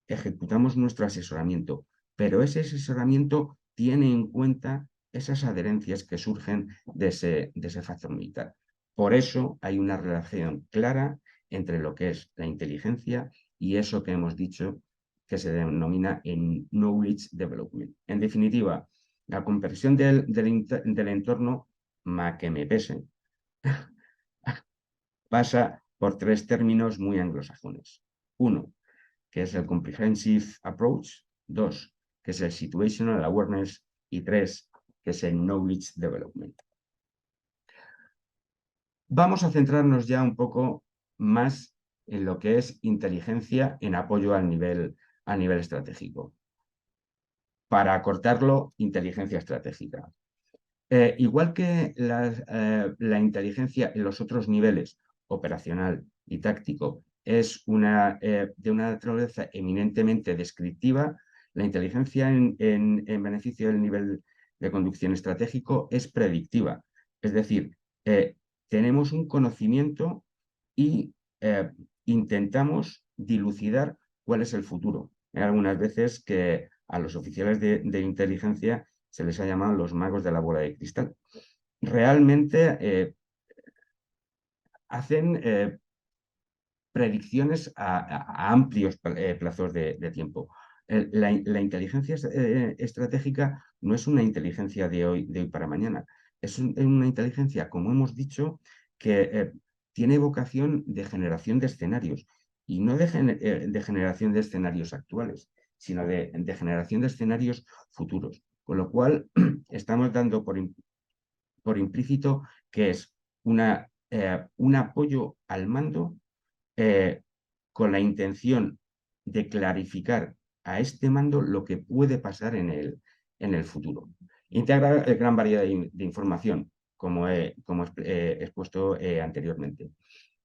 B: ejecutamos nuestro asesoramiento, pero ese asesoramiento tiene en cuenta esas adherencias que surgen de ese factor militar. Por eso hay una relación clara entre lo que es la inteligencia y eso que hemos dicho que se denomina en knowledge development. En definitiva, la comprensión del entorno, ma que me pese, pasa por tres términos muy anglosajones. Uno, que es el Comprehensive Approach, 2, que es el Situational Awareness, y 3, que es el Knowledge Development. Vamos a centrarnos ya un poco más en lo que es inteligencia en apoyo a nivel estratégico. Para acortarlo, inteligencia estratégica. Igual que la inteligencia en los otros niveles, operacional y táctico, es de una naturaleza eminentemente descriptiva, la inteligencia en beneficio del nivel de conducción estratégico es predictiva. Es decir, tenemos un conocimiento y intentamos dilucidar cuál es el futuro. Hay algunas veces que a los oficiales de inteligencia se les ha llamado los magos de la bola de cristal. Realmente hacen predicciones a amplios plazos de tiempo. La inteligencia estratégica no es una inteligencia de hoy para mañana. Es una inteligencia, como hemos dicho, que tiene vocación de generación de escenarios y no de generación de escenarios actuales, sino de generación de escenarios futuros. Con lo cual, estamos dando por implícito que es un apoyo al mando con la intención de clarificar a este mando lo que puede pasar en el futuro. Integra gran variedad de información, como he expuesto anteriormente.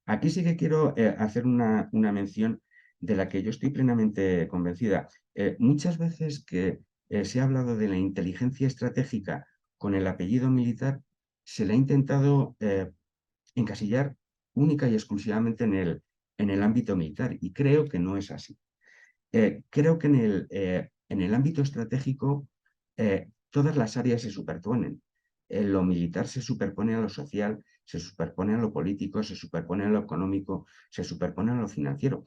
B: Aquí sí que quiero hacer una mención de la que yo estoy plenamente convencida. Muchas veces que se ha hablado de la inteligencia estratégica con el apellido militar, se le ha intentado encasillar única y exclusivamente en el ámbito militar, y creo que no es así. Creo que en el ámbito estratégico todas las áreas se superponen. Lo militar se superpone a lo social, se superpone a lo político, se superpone a lo económico, se superpone a lo financiero.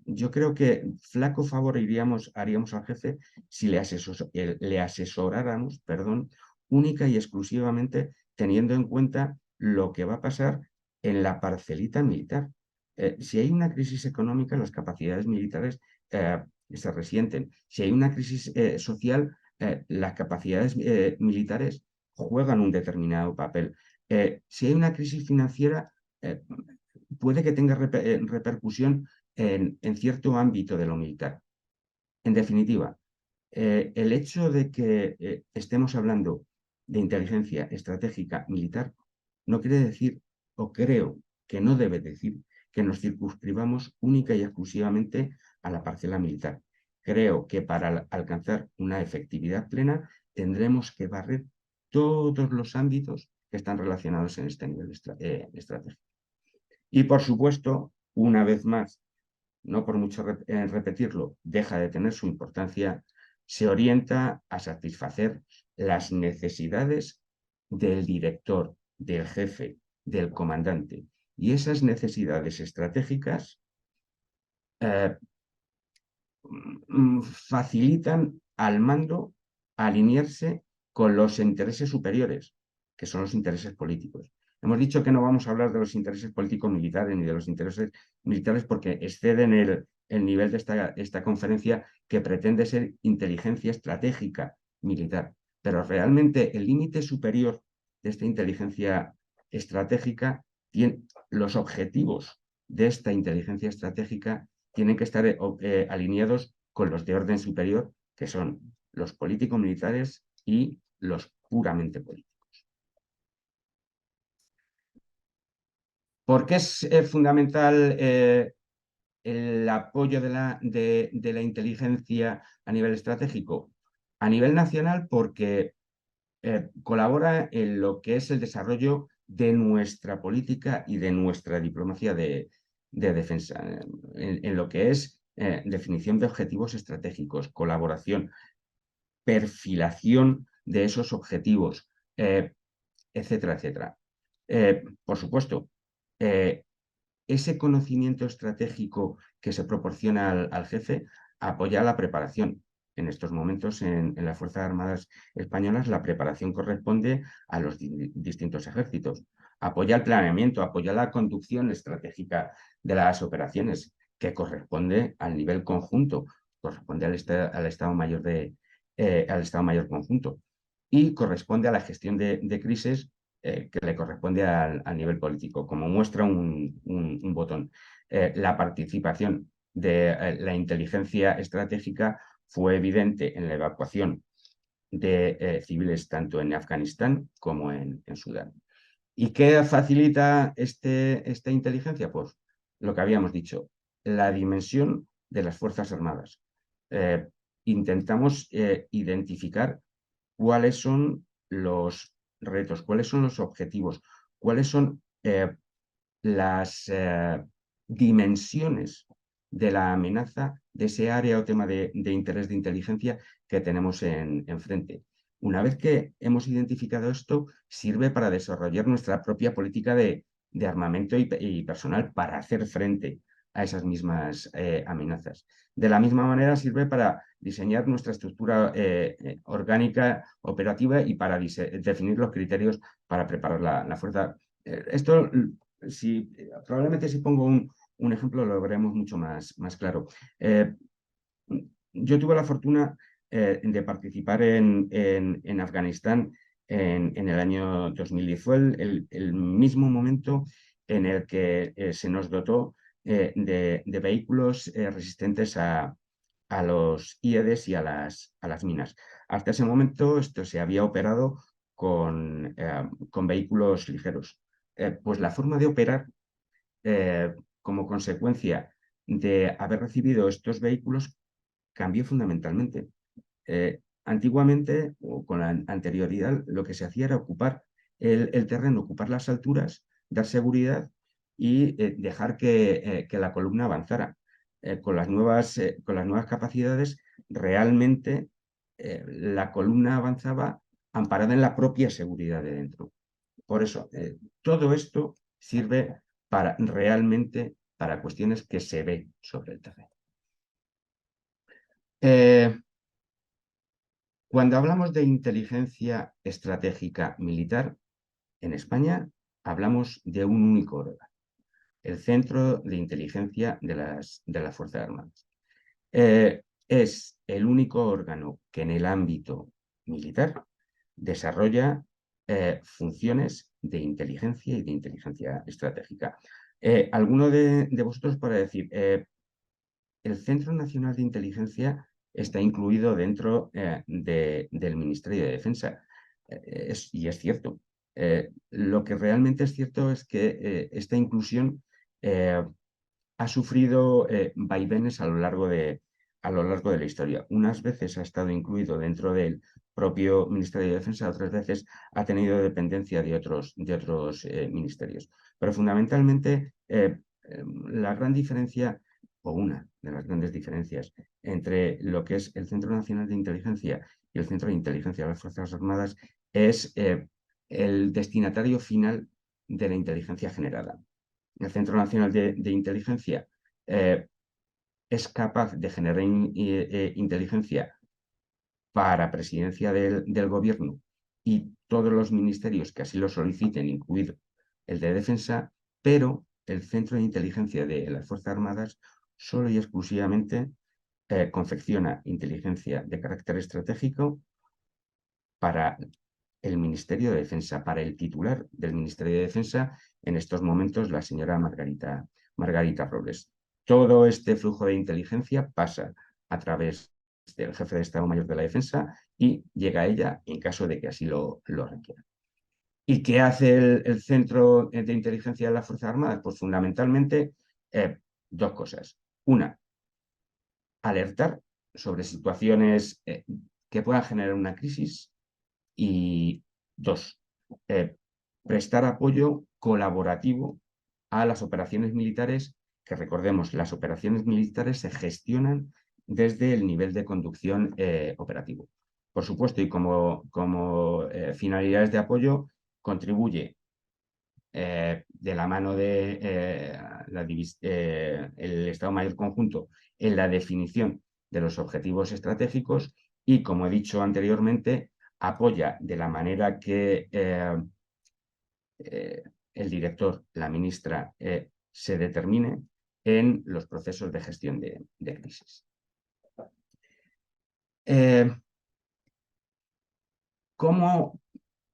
B: Yo creo que flaco favor haríamos al jefe si le asesoráramos, única y exclusivamente teniendo en cuenta lo que va a pasar en la parcelita militar. Si hay una crisis económica, las capacidades militares se resienten. Si hay una crisis social, las capacidades militares juegan un determinado papel. Si hay una crisis financiera, puede que tenga repercusión en cierto ámbito de lo militar. En definitiva, el hecho de que estemos hablando de inteligencia estratégica militar no quiere decir, o creo que no debe decir, que nos circunscribamos única y exclusivamente a la parcela militar. Creo que para alcanzar una efectividad plena tendremos que barrer todos los ámbitos que están relacionados en este nivel estratégico. Y por supuesto, una vez más, no por mucho repetirlo, deja de tener su importancia, se orienta a satisfacer las necesidades del director, del jefe, del comandante. Y esas necesidades estratégicas eh, facilitan al mando alinearse con los intereses superiores, que son los intereses políticos. Hemos dicho que no vamos a hablar de los intereses políticos militares ni de los intereses militares porque exceden el nivel de esta conferencia, que pretende ser inteligencia estratégica militar. Pero realmente el límite superior de esta inteligencia estratégica, los objetivos de esta inteligencia estratégica tienen que estar alineados con los de orden superior, que son los políticos militares y los puramente políticos. ¿Por qué es fundamental el apoyo de la inteligencia a nivel estratégico? A nivel nacional, porque colabora en lo que es el desarrollo de nuestra política y de nuestra diplomacia de defensa, en lo que es definición de objetivos estratégicos, colaboración, perfilación de esos objetivos, etcétera, etcétera. Por supuesto, ese conocimiento estratégico que se proporciona al jefe apoya la preparación. En estos momentos, en las Fuerzas Armadas Españolas, la preparación corresponde a los distintos ejércitos. Apoya el planeamiento, apoya la conducción estratégica de las operaciones, que corresponde al nivel conjunto, corresponde al Estado Mayor al Estado Mayor conjunto, y corresponde a la gestión de crisis, que le corresponde al nivel político. Como muestra un botón, la participación de la inteligencia estratégica fue evidente en la evacuación de civiles tanto en Afganistán como en Sudán. ¿Y qué facilita esta inteligencia? Pues lo que habíamos dicho, la dimensión de las Fuerzas Armadas. Intentamos identificar cuáles son los retos, cuáles son los objetivos, cuáles son las dimensiones de la amenaza de ese área o tema de interés de inteligencia que tenemos enfrente. Una vez que hemos identificado esto, sirve para desarrollar nuestra propia política de armamento y personal para hacer frente a esas mismas amenazas. De la misma manera, sirve para diseñar nuestra estructura orgánica operativa y para definir los criterios para preparar la fuerza. Esto, probablemente si pongo un ejemplo, lo veremos mucho más claro. Yo tuve la fortuna de participar en Afganistán en el año 2010. Fue el mismo momento en el que se nos dotó de vehículos resistentes a los IEDs y a las minas. Hasta ese momento esto se había operado con vehículos ligeros. Pues la forma de operar, como consecuencia de haber recibido estos vehículos, cambió fundamentalmente. Antiguamente, o con la anterioridad, lo que se hacía era ocupar el terreno, ocupar las alturas, dar seguridad y dejar que la columna avanzara. Con las nuevas capacidades, realmente la columna avanzaba amparada en la propia seguridad de dentro. Por eso, todo esto sirve realmente para cuestiones que se ve sobre el terreno. Cuando hablamos de inteligencia estratégica militar, en España hablamos de un único órgano, el Centro de Inteligencia de las Fuerzas Armadas. Es el único órgano que en el ámbito militar desarrolla funciones de inteligencia y de inteligencia estratégica. Alguno de vosotros podrá decir, el Centro Nacional de Inteligencia está incluido dentro del Ministerio de Defensa. Y es cierto. Lo que realmente es cierto es que esta inclusión ha sufrido vaivenes a lo largo de la historia. Unas veces ha estado incluido dentro del propio Ministerio de Defensa, otras veces ha tenido dependencia de otros ministerios. Pero fundamentalmente la gran diferencia o una de las grandes diferencias entre lo que es el Centro Nacional de Inteligencia y el Centro de Inteligencia de las Fuerzas Armadas es el destinatario final de la inteligencia generada. El Centro Nacional de Inteligencia es capaz de generar inteligencia para presidencia del gobierno y todos los ministerios que así lo soliciten, incluido el de defensa, pero el Centro de Inteligencia de las Fuerzas Armadas solo y exclusivamente confecciona inteligencia de carácter estratégico para el Ministerio de Defensa, para el titular del Ministerio de Defensa, en estos momentos la señora Margarita Robles. Todo este flujo de inteligencia pasa a través del jefe de Estado Mayor de la Defensa y llega a ella en caso de que así lo requiera. ¿Y qué hace el Centro de Inteligencia de las Fuerzas Armadas? Pues fundamentalmente dos cosas. Una, alertar sobre situaciones que puedan generar una crisis. Y dos, prestar apoyo colaborativo a las operaciones militares, que recordemos, las operaciones militares se gestionan desde el nivel de conducción operativo. Por supuesto, y como finalidades de apoyo, contribuye de la mano de el Estado Mayor Conjunto en la definición de los objetivos estratégicos y, como he dicho anteriormente, apoya de la manera que el director, la ministra, se determine en los procesos de gestión de crisis.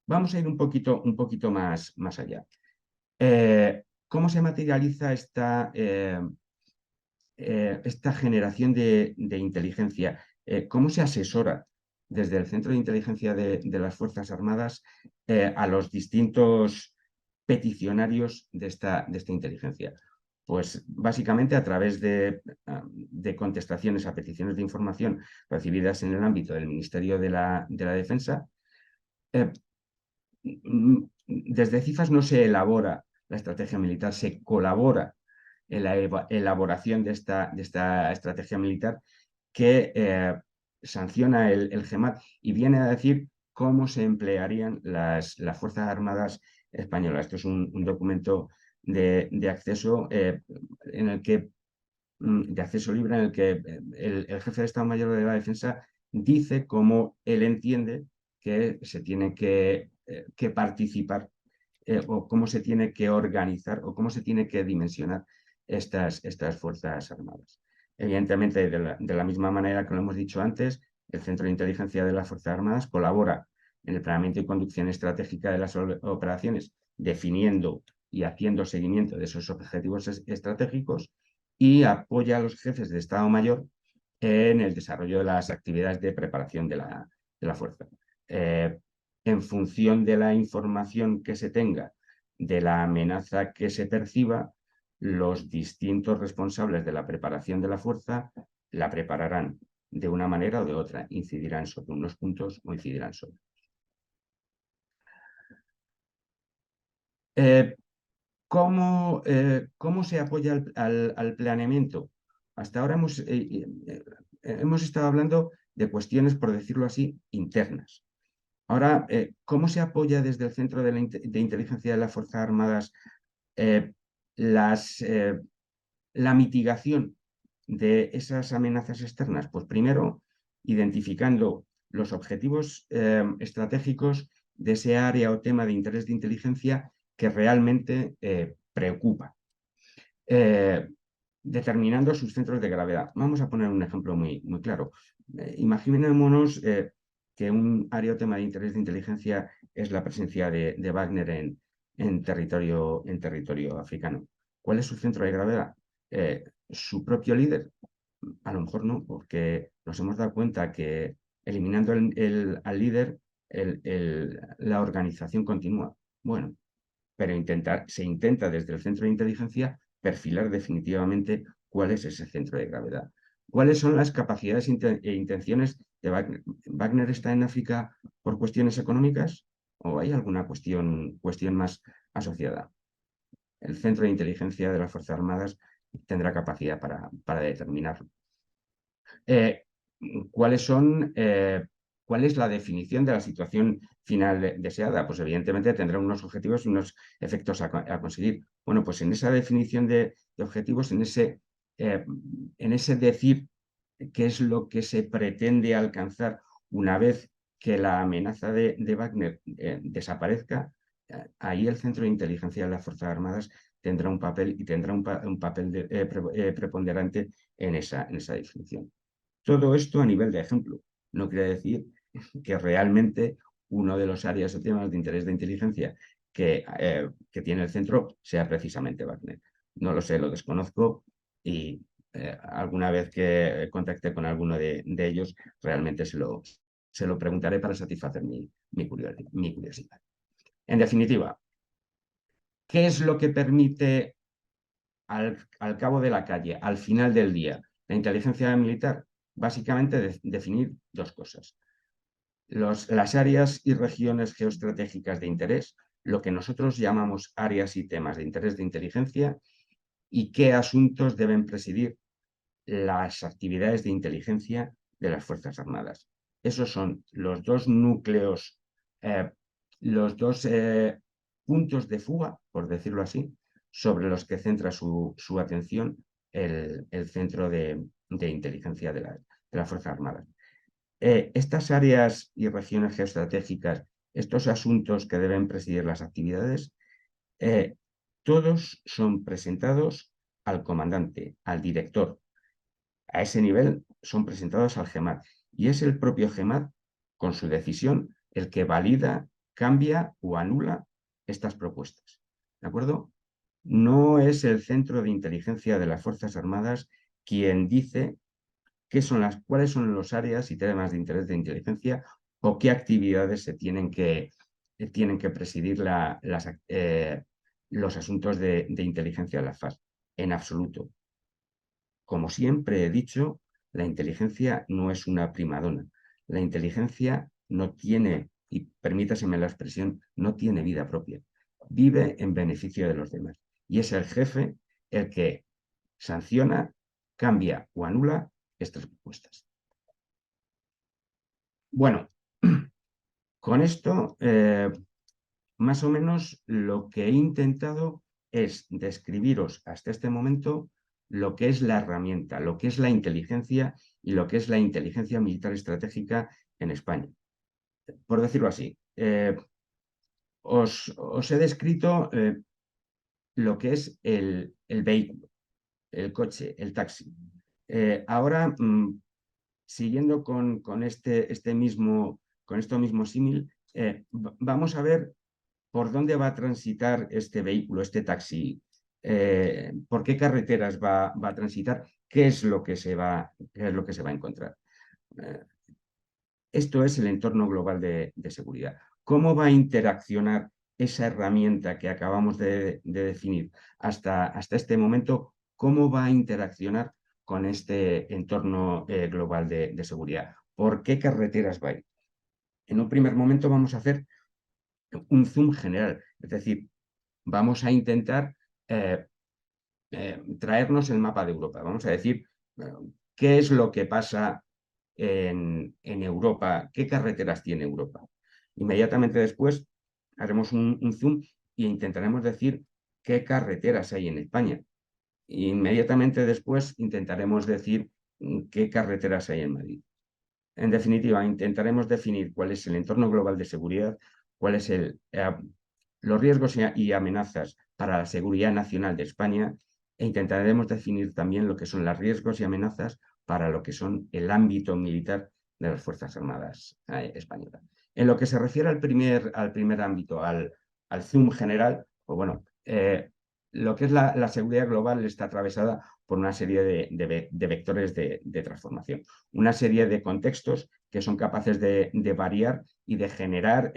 B: Vamos a ir un poquito más allá. ¿Cómo se materializa esta generación de inteligencia? ¿Cómo se asesora desde el Centro de Inteligencia de las Fuerzas Armadas a los distintos peticionarios de esta inteligencia? Pues básicamente a través de contestaciones a peticiones de información recibidas en el ámbito del Ministerio de la Defensa. Desde CIFAS no se elabora la estrategia militar, se colabora en la elaboración de esta estrategia militar que sanciona el GEMAT y viene a decir cómo se emplearían las Fuerzas Armadas españolas. Esto es un documento de acceso en el que de acceso libre en el que el jefe de Estado Mayor de la Defensa dice cómo él entiende que se tiene que participar o cómo se tiene que organizar o cómo se tiene que dimensionar estas Fuerzas Armadas. Evidentemente, de la misma manera que lo hemos dicho antes, el Centro de Inteligencia de las Fuerzas Armadas colabora en el planeamiento y conducción estratégica de las operaciones, definiendo y haciendo seguimiento de esos objetivos estratégicos y apoya a los jefes de Estado Mayor en el desarrollo de las actividades de preparación de la fuerza. En función de la información que se tenga, de la amenaza que se perciba, los distintos responsables de la preparación de la fuerza la prepararán de una manera o de otra, incidirán sobre unos puntos o incidirán sobre otros. ¿Cómo se apoya al planeamiento? Hasta ahora hemos estado hablando de cuestiones, por decirlo así, internas. Ahora, ¿cómo se apoya desde el Centro de Inteligencia de las Fuerzas Armadas la mitigación de esas amenazas externas? Pues primero, identificando los objetivos estratégicos de ese área o tema de interés de inteligencia que realmente preocupa, determinando sus centros de gravedad. Vamos a poner un ejemplo muy claro. Imaginémonos que un área o tema de interés de inteligencia es la presencia de Wagner en territorio africano. ¿Cuál es su centro de gravedad? ¿Su propio líder? A lo mejor no, porque nos hemos dado cuenta que eliminando al líder, la organización continúa. Bueno, pero se intenta desde el centro de inteligencia perfilar definitivamente cuál es ese centro de gravedad. ¿Cuáles son las capacidades e intenciones de Wagner? ¿Wagner está en África por cuestiones económicas o hay alguna cuestión más asociada? El Centro de Inteligencia de las Fuerzas Armadas tendrá capacidad para determinarlo. ¿Cuáles son, ¿Cuál es la definición de la situación final deseada? Pues evidentemente tendrá unos objetivos y unos efectos a conseguir. Bueno, pues en esa definición de objetivos, en ese decir qué es lo que se pretende alcanzar una vez que la amenaza de Wagner desaparezca, ahí el Centro de Inteligencia de las Fuerzas Armadas tendrá un papel y tendrá un papel preponderante en esa definición. Todo esto a nivel de ejemplo. No quiere decir que realmente uno de los áreas o temas de interés de inteligencia que tiene el centro sea precisamente Wagner. No lo sé, lo desconozco y alguna vez que contacte con alguno de ellos, realmente se lo preguntaré para satisfacer mi curiosidad. En definitiva, ¿qué es lo que permite al cabo de la calle, al final del día, la inteligencia militar? Básicamente definir dos cosas. Las áreas y regiones geoestratégicas de interés, lo que nosotros llamamos áreas y temas de interés de inteligencia, y qué asuntos deben presidir las actividades de inteligencia de las Fuerzas Armadas. Esos son los dos núcleos, los dos puntos de fuga, por decirlo así, sobre los que centra su atención el centro de inteligencia de las Fuerzas Armadas. Estas áreas y regiones geoestratégicas, estos asuntos que deben presidir las actividades, todos son presentados al comandante, al director. A ese nivel son presentados al GEMAT y es el propio GEMAT, con su decisión, el que valida, cambia o anula estas propuestas. ¿De acuerdo? No es el Centro de Inteligencia de las Fuerzas Armadas quien dice cuáles son los áreas y temas de interés de inteligencia o qué actividades se tienen que presidir los asuntos de inteligencia de la FAS. En absoluto. Como siempre he dicho, la inteligencia no es una primadona. La inteligencia no tiene, y permítaseme la expresión, no tiene vida propia. Vive en beneficio de los demás. Y es el jefe el que sanciona, cambia o anula estas propuestas. Bueno, con esto, más o menos lo que he intentado es describiros hasta este momento lo que es la herramienta, lo que es la inteligencia y lo que es la inteligencia militar estratégica en España. Por decirlo así, os he descrito lo que es el vehículo, el coche, el taxi. Ahora, siguiendo con esto mismo símil, vamos a ver por dónde va a transitar este vehículo, este taxi, por qué carreteras va a transitar, qué es lo que se va a encontrar. Esto es el entorno global de seguridad. ¿Cómo va a interaccionar esa herramienta que acabamos de definir hasta este momento? ¿Cómo va a interaccionar con este entorno global de seguridad? ¿Por qué carreteras va a ir? En un primer momento vamos a hacer un zoom general, es decir, vamos a intentar traernos el mapa de Europa. Vamos a decir qué es lo que pasa en Europa, qué carreteras tiene Europa. Inmediatamente después haremos un zoom e intentaremos decir qué carreteras hay en España. Inmediatamente después intentaremos decir qué carreteras hay en Madrid. En definitiva, intentaremos definir cuál es el entorno global de seguridad, cuáles los riesgos y amenazas para la seguridad nacional de España e intentaremos definir también lo que son los riesgos y amenazas para lo que son el ámbito militar de las Fuerzas Armadas españolas. En lo que se refiere al primer ámbito, al zoom general, pues bueno, lo que es la seguridad global está atravesada por una serie de vectores de transformación, una serie de contextos que son capaces de variar y de generar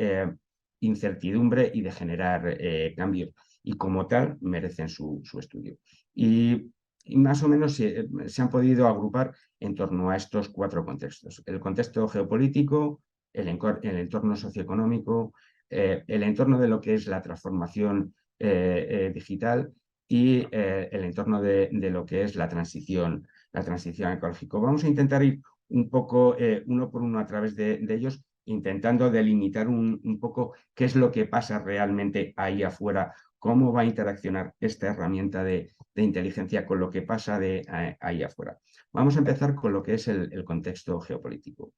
B: incertidumbre y de generar cambios, y como tal merecen su estudio. Y más o menos se han podido agrupar en torno a estos cuatro contextos: el contexto geopolítico, el entorno socioeconómico, el entorno de lo que es la transformación digital y el entorno de lo que es la transición ecológica. Vamos a intentar ir un poco uno por uno a través de ellos, intentando delimitar un poco qué es lo que pasa realmente ahí afuera, cómo va a interaccionar esta herramienta de inteligencia con lo que pasa ahí afuera. Vamos a empezar con lo que es el contexto geopolítico.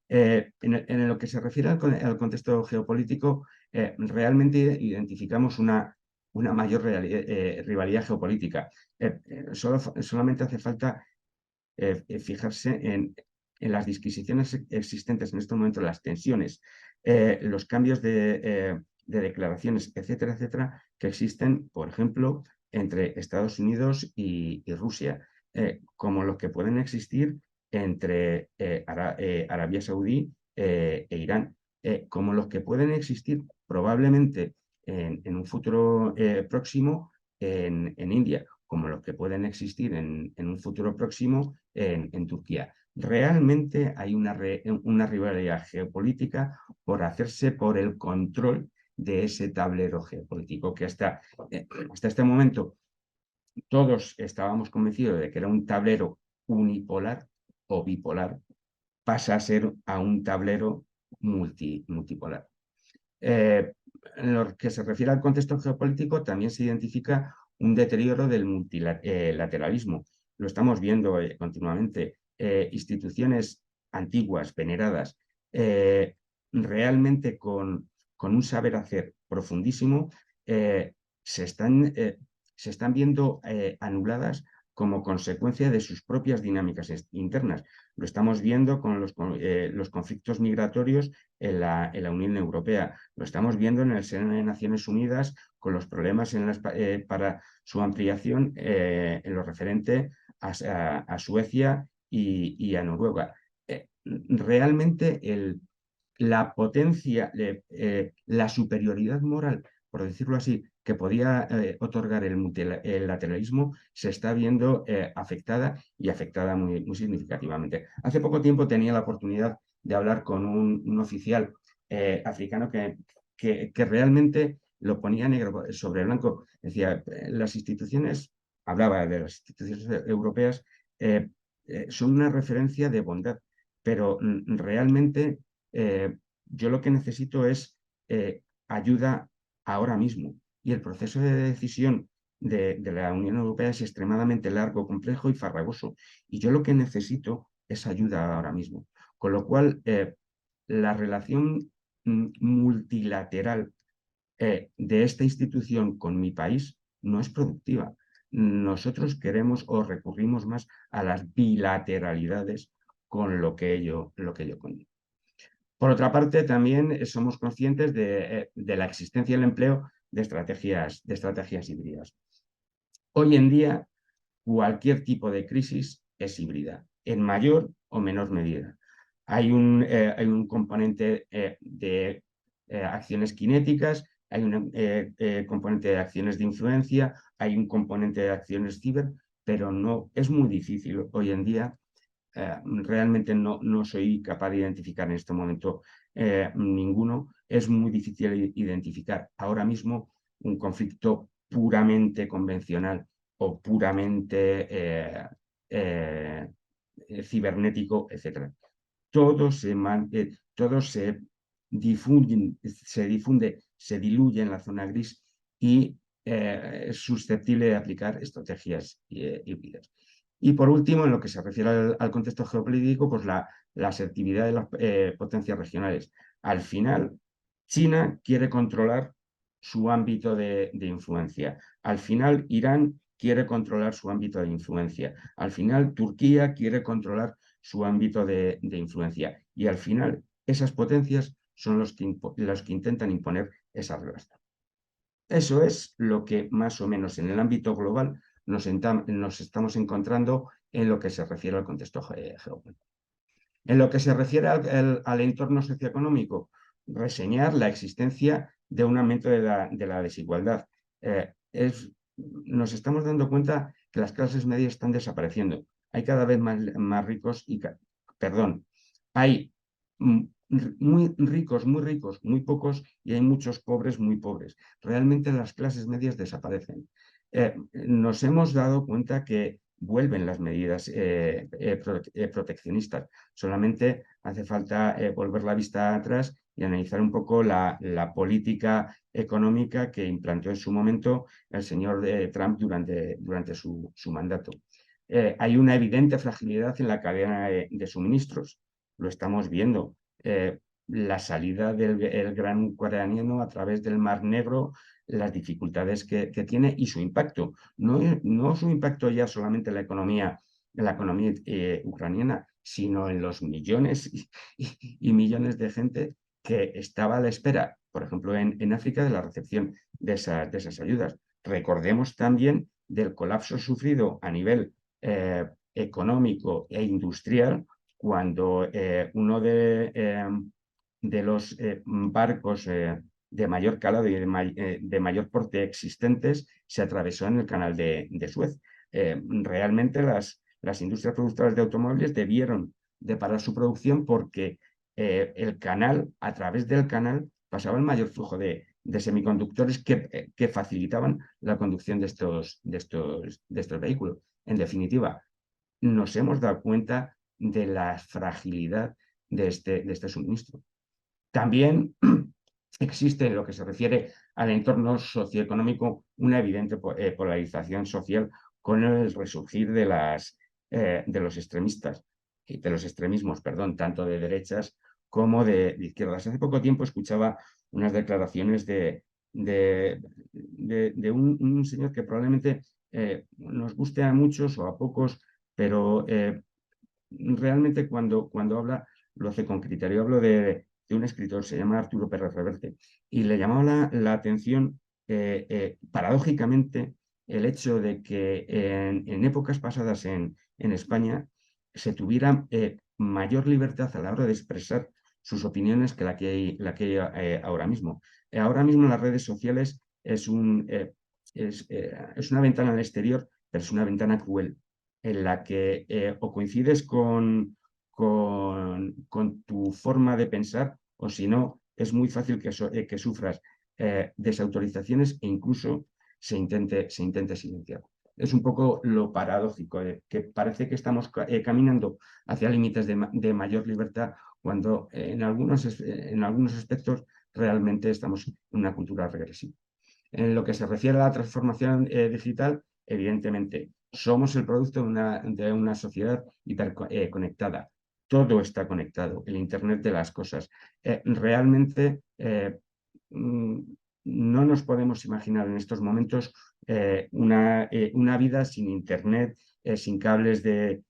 B: En lo que se refiere al contexto geopolítico, realmente identificamos una mayor rivalidad geopolítica. Solamente hace falta fijarse en las disquisiciones existentes en este momento, las tensiones, los cambios de declaraciones, etcétera, etcétera, que existen, por ejemplo, entre Estados Unidos y Rusia, como los que pueden existir entre Arabia Saudí e Irán, como los que pueden existir probablemente en un futuro próximo en India, como los que pueden existir en un futuro próximo en Turquía. Realmente hay una rivalidad geopolítica por hacerse por el control de ese tablero geopolítico que hasta este momento todos estábamos convencidos de que era un tablero unipolar o bipolar, pasa a ser a un tablero multipolar. En lo que se refiere al contexto geopolítico, también se identifica un deterioro del multilateralismo. Lo estamos viendo continuamente. Instituciones antiguas, veneradas, realmente con un saber hacer profundísimo, eh, se, están, se están viendo anuladas como consecuencia de sus propias dinámicas internas. Lo estamos viendo con los conflictos migratorios en la Unión Europea. Lo estamos viendo en el seno de Naciones Unidas con los problemas para su ampliación en lo referente a Suecia y a Noruega. Realmente la potencia, la superioridad moral, por decirlo así, que podía otorgar el lateralismo, se está viendo afectada y afectada muy significativamente. Hace poco tiempo tenía la oportunidad de hablar con un oficial africano que realmente lo ponía negro sobre blanco. Decía, las instituciones, hablaba de las instituciones europeas, son una referencia de bondad, pero realmente yo lo que necesito es ayuda ahora mismo. Y el proceso de decisión de la Unión Europea es extremadamente largo, complejo y farragoso. Y yo lo que necesito es ayuda ahora mismo. Con lo cual, la relación multilateral de esta institución con mi país no es productiva. Nosotros queremos o recurrimos más a las bilateralidades con lo que ello conlleva. Por otra parte, también somos conscientes de la existencia y el empleo de estrategias híbridas. Hoy en día, cualquier tipo de crisis es híbrida, en mayor o menor medida. Hay un componente de acciones cinéticas, hay un componente de acciones de influencia, hay un componente de acciones ciber, pero no es muy difícil hoy en día. Realmente no soy capaz de identificar en este momento ninguno. Es muy difícil identificar ahora mismo un conflicto puramente convencional o puramente cibernético, etc. Todo se diluye en la zona gris y es susceptible de aplicar estrategias híbridas. Y por último, en lo que se refiere al contexto geopolítico, pues la asertividad de las potencias regionales. Al final, China quiere controlar su ámbito de influencia. Al final, Irán quiere controlar su ámbito de influencia. Al final, Turquía quiere controlar su ámbito de influencia. Y al final, esas potencias son los que intentan imponer esa relación. Eso es lo que más o menos en el ámbito global nos estamos encontrando en lo que se refiere al contexto geopolítico. En lo que se refiere al entorno socioeconómico, reseñar la existencia de un aumento de la desigualdad. Nos estamos dando cuenta que las clases medias están desapareciendo. Hay cada vez más ricos hay muy ricos, muy pocos, y hay muchos pobres, muy pobres. Realmente las clases medias desaparecen. nos hemos dado cuenta que vuelven las medidas proteccionistas. Solamente hace falta volver la vista atrás y analizar un poco la política económica que implantó en su momento el señor Trump durante su mandato. Hay una evidente fragilidad en la cadena de suministros. Lo estamos viendo. La salida del el gran ucraniano a través del Mar Negro, las dificultades que tiene y su impacto. No su impacto ya solamente en la economía ucraniana, sino en los millones y millones de gente que estaba a la espera, por ejemplo, en África, de la recepción de esas ayudas. Recordemos también del colapso sufrido a nivel económico e industrial cuando uno de los barcos de mayor calado y de mayor porte existentes se atravesó en el canal de Suez. Realmente las industrias productoras de automóviles debieron de parar su producción porque el canal, a través del canal, pasaba el mayor flujo de semiconductores que facilitaban la conducción de estos vehículos. En definitiva, nos hemos dado cuenta de la fragilidad de este suministro. También existe, en lo que se refiere al entorno socioeconómico, una evidente polarización social con el resurgir de los extremistas, de los extremismos, perdón, tanto de derechas como de izquierdas. Hace poco tiempo escuchaba unas declaraciones de un señor que probablemente nos guste a muchos o a pocos, pero realmente cuando habla lo hace con criterio. Hablo de un escritor, se llama Arturo Pérez Reverte, y le llamaba la atención, paradójicamente, el hecho de que en épocas pasadas en España se tuviera mayor libertad a la hora de expresar sus opiniones que la que hay ahora mismo. Ahora mismo las redes sociales es una ventana al exterior, pero es una ventana cruel en la que o coincides con tu forma de pensar o si no, es muy fácil que sufras desautorizaciones e incluso se intente silenciar. Es un poco lo paradójico, que parece que estamos caminando hacia límites de mayor libertad cuando en algunos aspectos realmente estamos en una cultura regresiva. En lo que se refiere a la transformación digital, evidentemente, somos el producto de una sociedad hiperconectada. Todo está conectado, el Internet de las cosas. Realmente mm, no nos podemos imaginar en estos momentos una vida sin Internet, sin cables de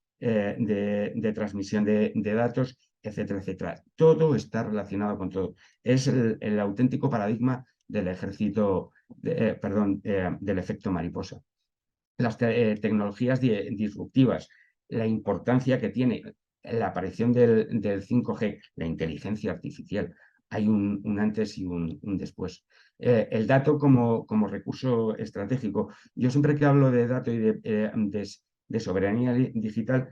B: transmisión de datos, etcétera, etcétera. Todo está relacionado con todo. Es el auténtico paradigma del ejército, del efecto mariposa. Las tecnologías disruptivas, la importancia que tiene la aparición del 5G, la inteligencia artificial. Hay un antes y un después. El dato como recurso estratégico. Yo siempre que hablo de dato y de soberanía digital,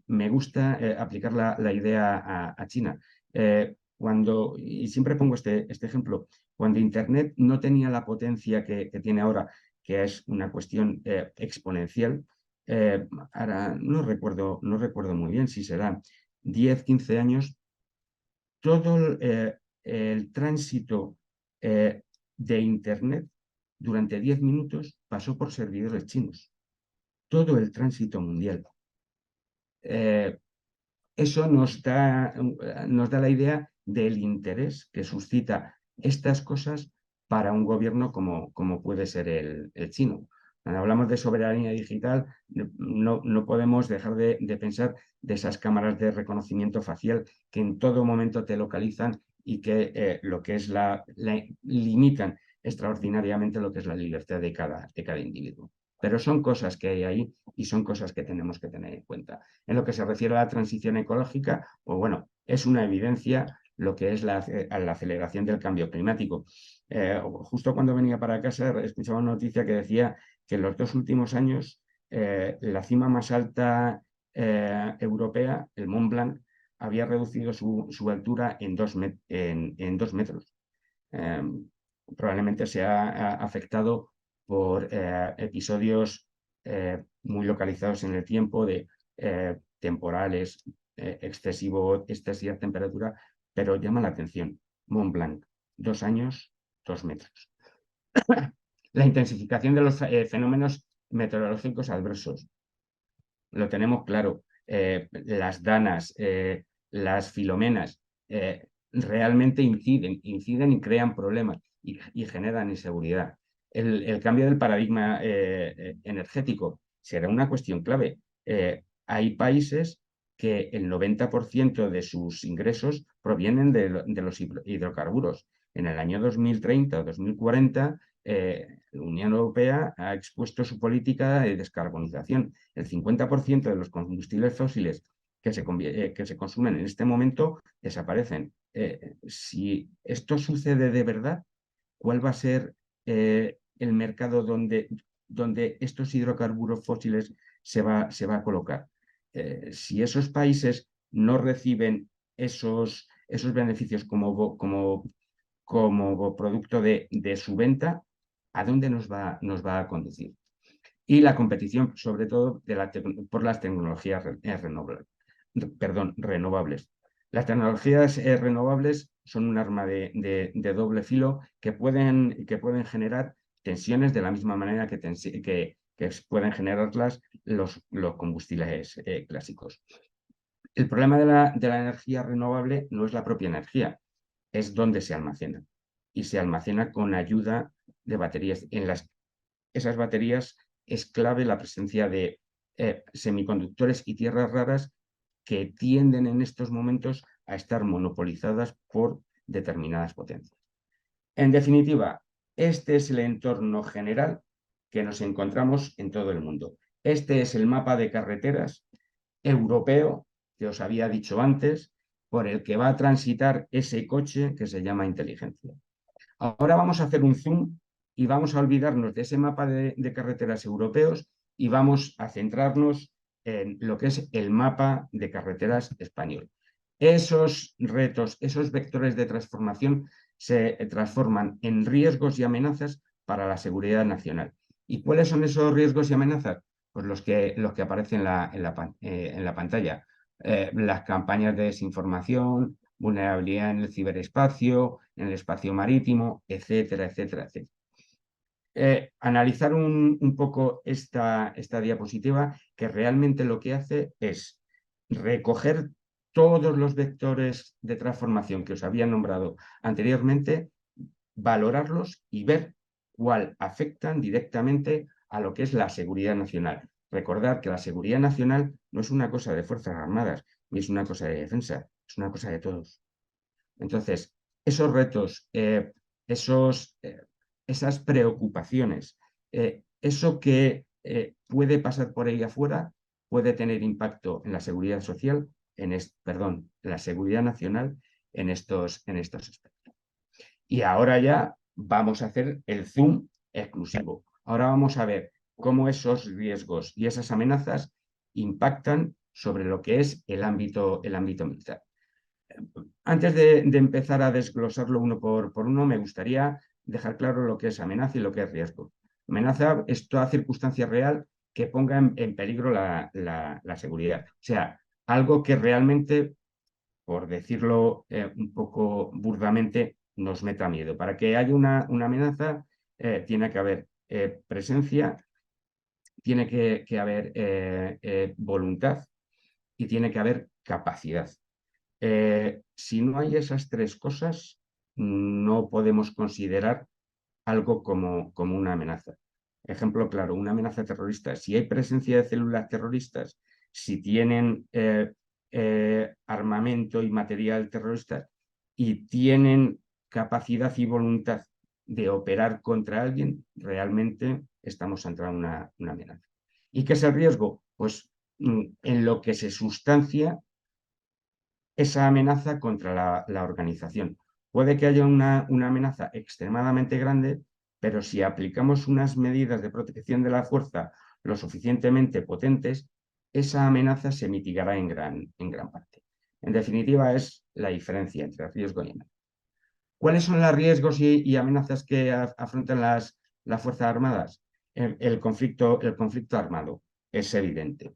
B: me gusta aplicar la idea a China. Y siempre pongo este ejemplo, cuando Internet no tenía la potencia que tiene ahora, que es una cuestión exponencial, ahora no recuerdo muy bien si será 10, 15 años, todo el tránsito de Internet durante 10 minutos pasó por servidores chinos. Todo el tránsito mundial. Eso nos da la idea del interés que suscita estas cosas para un gobierno como puede ser el chino. Cuando hablamos de soberanía digital, no podemos dejar de pensar de esas cámaras de reconocimiento facial que en todo momento te localizan y que lo que es limitan extraordinariamente lo que es la libertad de cada individuo. Pero son cosas que hay ahí y son cosas que tenemos que tener en cuenta. En lo que se refiere a la transición ecológica, pues bueno, es una evidencia lo que es la aceleración del cambio climático. Justo cuando venía para casa escuchaba una noticia que decía que en los 2 últimos años la cima más alta europea, el Mont Blanc, había reducido su altura en 2 metros. Probablemente se ha afectado por episodios muy localizados en el tiempo de temporales, excesiva temperatura, pero llama la atención. Mont Blanc, 2 años, 2 metros. La intensificación de los fenómenos meteorológicos adversos. Lo tenemos claro. Las danas, las filomenas, realmente inciden y crean problemas y generan inseguridad. El cambio del paradigma energético será una cuestión clave. Hay países que el 90% de sus ingresos provienen de los hidrocarburos. En el año 2030 o 2040, la Unión Europea ha expuesto su política de descarbonización. El 50% de los combustibles fósiles que se consumen en este momento desaparecen. Si esto sucede de verdad, ¿cuál va a ser el mercado donde estos hidrocarburos fósiles se va a colocar? Si esos países no reciben esos beneficios como producto de su venta, ¿a dónde nos va a conducir? Y la competición, sobre todo, por las tecnologías renovables. Las tecnologías renovables son un arma de doble filo que pueden generar tensiones de la misma manera que pueden generarlas los combustibles clásicos. El problema de la energía renovable no es la propia energía, es dónde se almacena. Y se almacena con ayuda de baterías. Esas baterías es clave la presencia de semiconductores y tierras raras que tienden en estos momentos a estar monopolizadas por determinadas potencias. En definitiva, este es el entorno general que nos encontramos en todo el mundo. Este es el mapa de carreteras europeo que os había dicho antes, por el que va a transitar ese coche que se llama inteligencia. Ahora vamos a hacer un zoom y vamos a olvidarnos de ese mapa de carreteras europeos y vamos a centrarnos en lo que es el mapa de carreteras español. Esos retos, esos vectores de transformación se transforman en riesgos y amenazas para la seguridad nacional. ¿Y cuáles son esos riesgos y amenazas? Pues los que aparecen en la pantalla. Las campañas de desinformación, vulnerabilidad en el ciberespacio, en el espacio marítimo, etcétera, etcétera, etcétera. Analizar un poco esta diapositiva, que realmente lo que hace es recoger todos los vectores de transformación que os había nombrado anteriormente, valorarlos y ver cuál afectan directamente a lo que es la seguridad nacional. Recordar que la seguridad nacional no es una cosa de Fuerzas Armadas, ni es una cosa de defensa, es una cosa de todos. Entonces, esos retos, esas preocupaciones, eso que puede pasar por ahí afuera, puede tener impacto en la seguridad social, en la seguridad nacional en estos aspectos. Y ahora ya vamos a hacer el zoom exclusivo. Ahora vamos a ver cómo esos riesgos y esas amenazas impactan sobre lo que es el ámbito militar. Antes de empezar a desglosarlo uno por uno, me gustaría dejar claro lo que es amenaza y lo que es riesgo. Amenaza es toda circunstancia real que ponga en peligro la seguridad. O sea, algo que realmente, por decirlo un poco burdamente, nos meta miedo. Para que haya una amenaza, tiene que haber presencia, tiene que haber voluntad y tiene que haber capacidad. Si no hay esas tres cosas, no podemos considerar algo como una amenaza. Ejemplo claro, una amenaza terrorista. Si hay presencia de células terroristas, si tienen armamento y material terrorista y tienen capacidad y voluntad de operar contra alguien, realmente estamos ante una amenaza. ¿Y qué es el riesgo? Pues en lo que se sustancia esa amenaza contra la organización. Puede que haya una amenaza extremadamente grande, pero si aplicamos unas medidas de protección de la fuerza lo suficientemente potentes, esa amenaza se mitigará en gran parte. En definitiva, es la diferencia entre riesgo y amenaza. ¿Cuáles son los riesgos y amenazas que afrontan las las Fuerzas Armadas? El conflicto armado es evidente.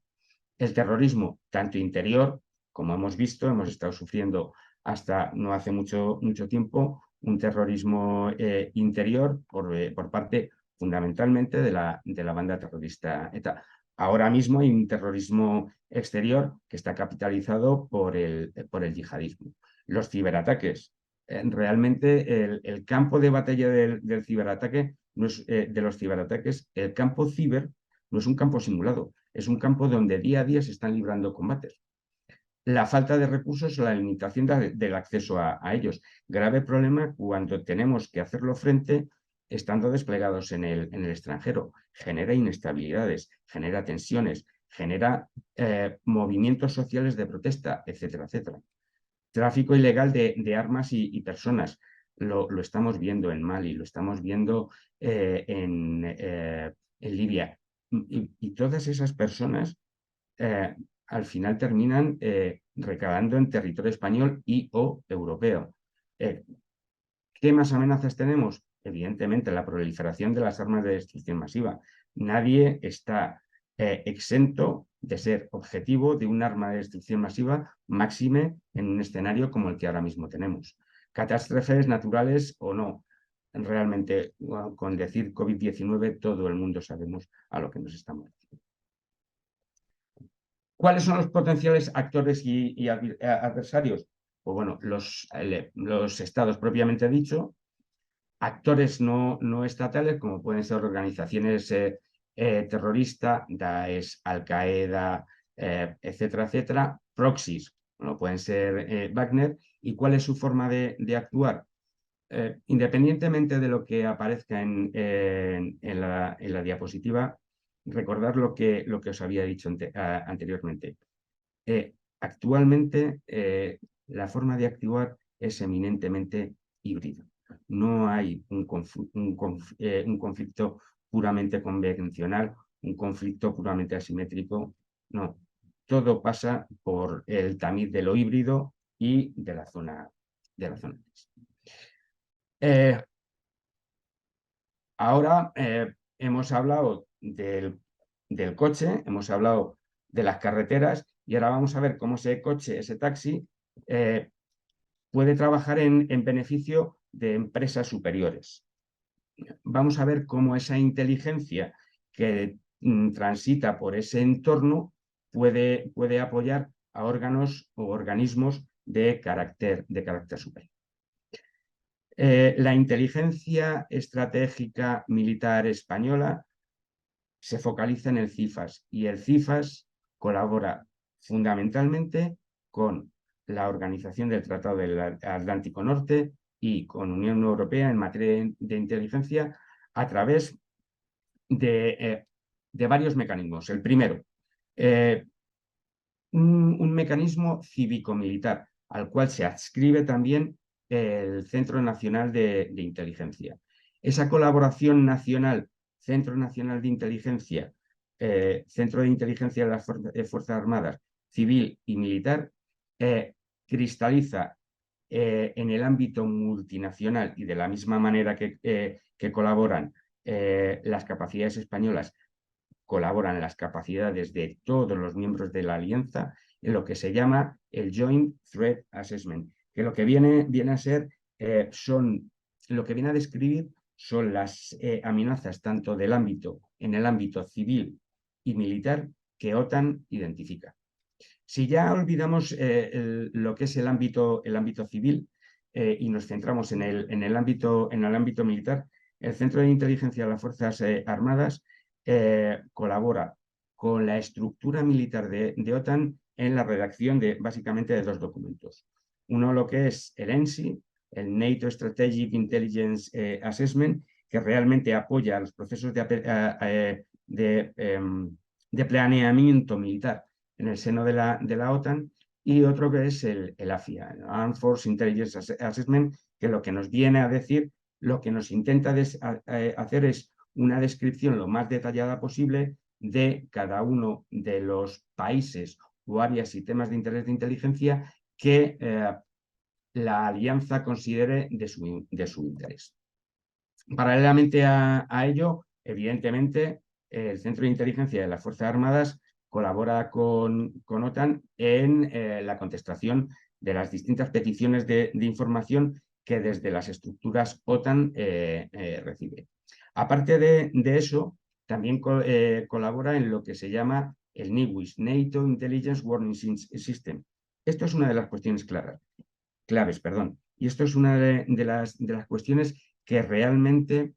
B: El terrorismo, tanto interior, como hemos visto, hemos estado sufriendo hasta no hace mucho tiempo un terrorismo interior por parte fundamentalmente de la banda terrorista ETA. Ahora mismo hay un terrorismo exterior que está capitalizado por el yihadismo. Los ciberataques. Realmente el campo de batalla del ciberataque, no es, de los ciberataques, el campo ciber no es un campo simulado, es un campo donde día a día se están librando combates. La falta de recursos o la limitación del acceso a ellos. Grave problema cuando tenemos que hacerlo frente estando desplegados en el extranjero. Genera inestabilidades, genera tensiones, genera movimientos sociales de protesta, etcétera, etcétera. Tráfico ilegal de armas y personas. Lo estamos viendo en Mali, lo estamos viendo en Libia. Y todas esas personas al final terminan recalando en territorio español y o europeo. ¿Qué más amenazas tenemos? Evidentemente, la proliferación de las armas de destrucción masiva. Nadie está exento de ser objetivo de un arma de destrucción masiva, máxime en un escenario como el que ahora mismo tenemos. Catástrofes naturales o no. Realmente, bueno, con decir COVID-19, todo el mundo sabemos a lo que nos estamos refiriendo. ¿Cuáles son los potenciales actores y adversarios? Pues bueno, los estados propiamente dicho, actores no estatales, como pueden ser organizaciones terroristas, Daesh, Al-Qaeda, etcétera, etcétera, proxies, como pueden ser Wagner, y cuál es su forma de actuar. Independientemente de lo que aparezca en la diapositiva, recordar lo que os había dicho anteriormente. Actualmente, la forma de actuar es eminentemente híbrido. No hay un conflicto puramente convencional, un conflicto puramente asimétrico. No, todo pasa por el tamiz de lo híbrido y de la zona gris. Ahora hemos hablado del coche, hemos hablado de las carreteras y ahora vamos a ver cómo ese coche, ese taxi, puede trabajar en beneficio de empresas superiores. Vamos a ver cómo esa inteligencia que transita por ese entorno puede apoyar a órganos o organismos de carácter superior. La inteligencia estratégica militar española se focaliza en el CIFAS y el CIFAS colabora fundamentalmente con la Organización del Tratado del Atlántico Norte y con Unión Europea en materia de inteligencia a través de varios mecanismos. El primero, un mecanismo cívico-militar al cual se adscribe también el Centro Nacional de Inteligencia. Esa colaboración nacional, Centro Nacional de Inteligencia, Centro de Inteligencia de las Fuerzas Armadas, civil y militar, cristaliza en el ámbito multinacional y de la misma manera que colaboran las capacidades españolas, colaboran las capacidades de todos los miembros de la alianza en lo que se llama el Joint Threat Assessment, que lo que viene a ser lo que viene a describir son las amenazas tanto en el ámbito civil y militar que OTAN identifica. Si ya olvidamos lo que es el ámbito civil y nos centramos en el ámbito militar, el Centro de Inteligencia de las Fuerzas Armadas colabora con la estructura militar de OTAN en la redacción básicamente de dos documentos. Uno, lo que es el ENSI, el NATO Strategic Intelligence Assessment, que realmente apoya los procesos de planeamiento militar en el seno de la OTAN, y otro que es el AFIA, el Armed Force Intelligence Assessment, que lo que nos viene a decir, lo que nos intenta hacer es una descripción lo más detallada posible de cada uno de los países o áreas y temas de interés de inteligencia que la alianza considere de su interés. Paralelamente a ello, evidentemente, el Centro de Inteligencia de las Fuerzas Armadas colabora con OTAN en la contestación de las distintas peticiones de información que desde las estructuras OTAN recibe. Aparte de eso, también colabora en lo que se llama el NIWIS, NATO Intelligence Warning System. Esto es una de las cuestiones claves, perdón. Y esto es una de las cuestiones que realmente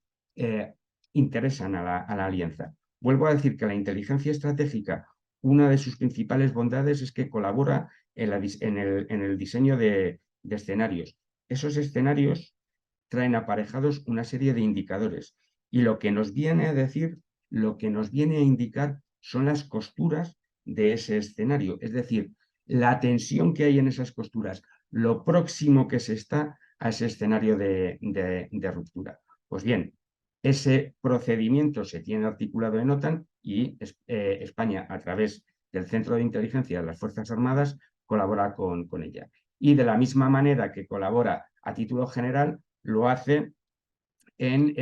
B: interesan a la alianza. Vuelvo a decir que la inteligencia estratégica, una de sus principales bondades es que colabora en el diseño de escenarios. Esos escenarios traen aparejados una serie de indicadores y lo que nos viene a decir, lo que nos viene a indicar son las costuras de ese escenario, es decir, la tensión que hay en esas costuras, lo próximo que se está a ese escenario de ruptura. Pues bien, ese procedimiento se tiene articulado en OTAN y España, a través del Centro de Inteligencia de las Fuerzas Armadas, colabora con ella. Y de la misma manera que colabora a título general, lo hace en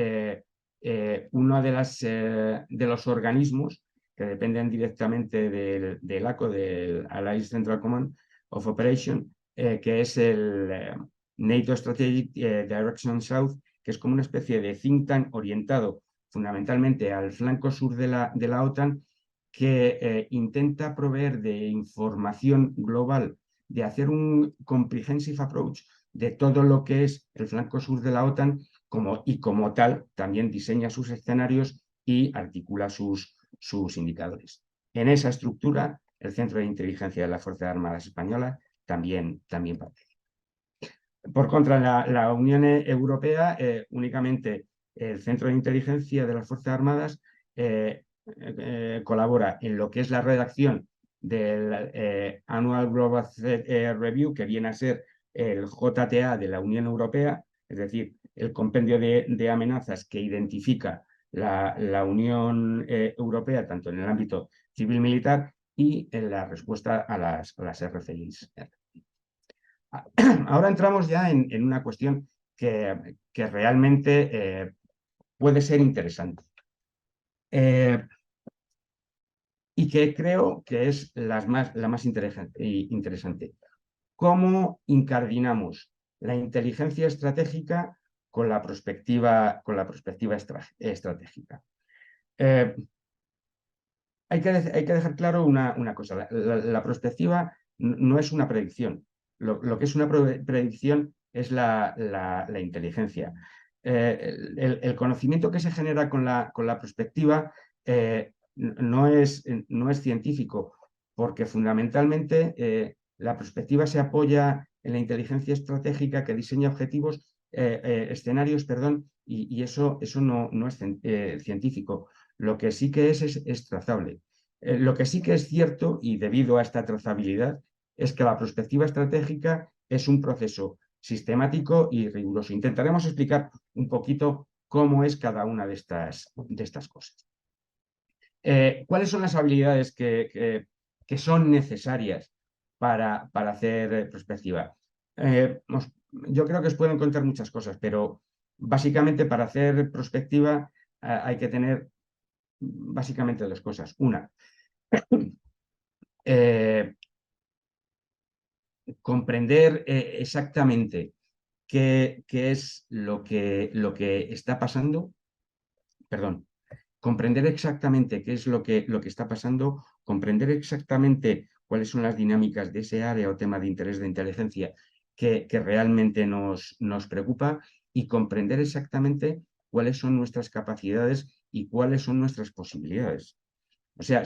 B: uno de los organismos que dependen directamente del ACO, del Allied Central Command of Operation, que es el NATO Strategic Direction South, que es como una especie de think tank orientado fundamentalmente al flanco sur de la OTAN, que intenta proveer de información global, de hacer un comprehensive approach de todo lo que es el flanco sur de la OTAN y como tal también diseña sus escenarios y articula sus indicadores. En esa estructura, el Centro de Inteligencia de las Fuerzas Armadas Españolas también participa. Por contra, la Unión Europea, únicamente el Centro de Inteligencia de las Fuerzas Armadas colabora en lo que es la redacción del Annual Global Review, que viene a ser el JTA de la Unión Europea, es decir, el compendio de amenazas que identifica la Unión Europea, tanto en el ámbito civil-militar y en la respuesta a las RCIs. Ahora entramos ya en una cuestión que realmente puede ser interesante y que creo que es la más interesante. ¿Cómo incardinamos la inteligencia estratégica con la perspectiva estratégica? Hay que dejar claro una cosa. La perspectiva no es una predicción. Lo que es una predicción es la inteligencia. El conocimiento que se genera con la perspectiva no es científico, porque fundamentalmente la perspectiva se apoya en la inteligencia estratégica que diseña escenarios, perdón, y eso no es científico. Lo que sí que es trazable. Lo que sí que es cierto, y debido a esta trazabilidad, es que la perspectiva estratégica es un proceso sistemático y riguroso. Intentaremos explicar un poquito cómo es cada una de estas cosas. ¿Cuáles son las habilidades que son necesarias para hacer perspectiva? Yo creo que os puedo encontrar muchas cosas, pero básicamente para hacer perspectiva hay que tener básicamente dos cosas. Una, comprender exactamente qué es lo que está pasando, perdón, comprender exactamente qué es lo que está pasando, comprender exactamente cuáles son las dinámicas de ese área o tema de interés de inteligencia que realmente nos preocupa y comprender exactamente cuáles son nuestras capacidades y cuáles son nuestras posibilidades. O sea,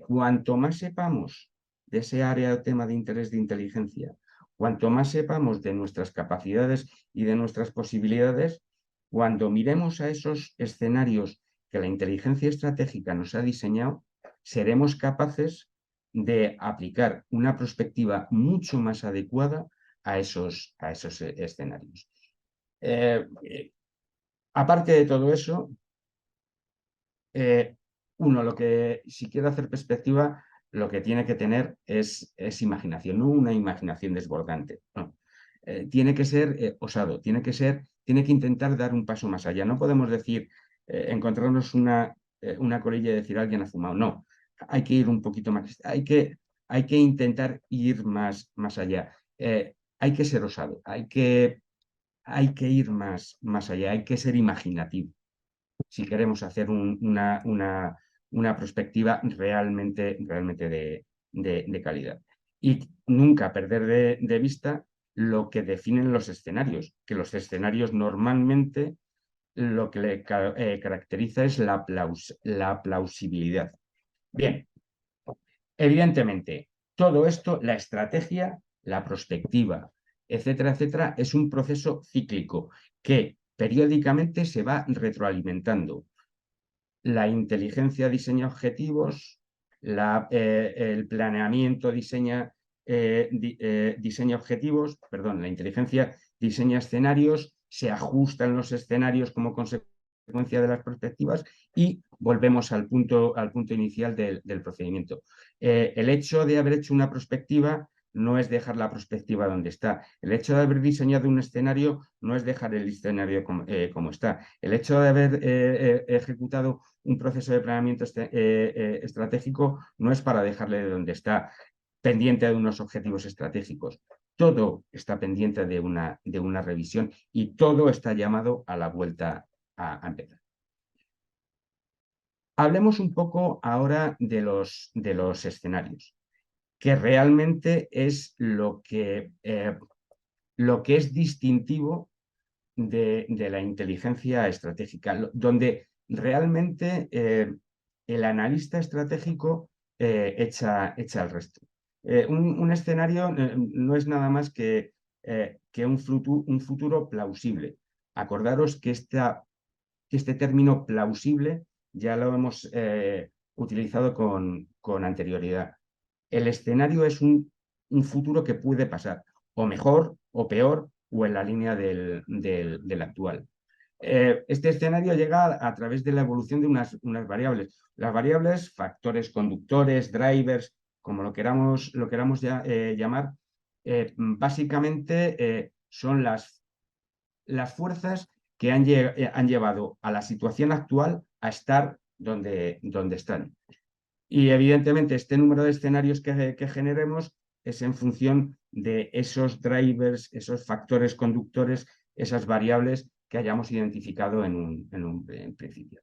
B: cuanto más sepamos de ese área o tema de interés de inteligencia, cuanto más sepamos de nuestras capacidades y de nuestras posibilidades, cuando miremos a esos escenarios que la inteligencia estratégica nos ha diseñado, seremos capaces de aplicar una perspectiva mucho más adecuada a esos escenarios. Aparte de todo eso, lo que si quiere hacer perspectiva, lo que tiene que tener es imaginación, no una imaginación desbordante. No. tiene que ser osado, tiene que intentar dar un paso más allá. No podemos decir, encontrarnos una colilla y decir alguien ha fumado. No, hay que ir un poquito más, hay que intentar ir más allá. Hay que ser osado, hay que ir más allá, hay que ser imaginativo si queremos hacer una perspectiva realmente de calidad. Y nunca perder de vista lo que definen los escenarios, que los escenarios normalmente lo que le caracteriza es la plausibilidad. Bien, evidentemente, todo esto, la estrategia, la prospectiva, etcétera, etcétera, es un proceso cíclico que periódicamente se va retroalimentando. La inteligencia diseña objetivos, el planeamiento diseña objetivos, perdón, la inteligencia diseña escenarios, se ajustan los escenarios como consecuencia de las perspectivas y volvemos al punto inicial del procedimiento. El hecho de haber hecho una prospectiva no es dejar la perspectiva donde está. El hecho de haber diseñado un escenario no es dejar el escenario como está. El hecho de haber ejecutado un proceso de planeamiento estratégico no es para dejarle de donde está, pendiente de unos objetivos estratégicos. Todo está pendiente de una revisión y todo está llamado a la vuelta a empezar. Hablemos un poco ahora de los escenarios, que realmente es lo que es distintivo de la inteligencia estratégica, donde realmente el analista estratégico echa el resto. Un escenario no es nada más que un futuro plausible. Acordaros que este término plausible ya lo hemos utilizado con anterioridad. El escenario es un futuro que puede pasar, o mejor, o peor, o en la línea del actual. Este escenario llega a través de la evolución de unas variables. Las variables, factores conductores, drivers, como lo queramos llamar, básicamente son las fuerzas que han llevado a la situación actual a estar donde están. Y evidentemente este número de escenarios que generemos es en función de esos drivers, esos factores conductores, esas variables que hayamos identificado en un principio.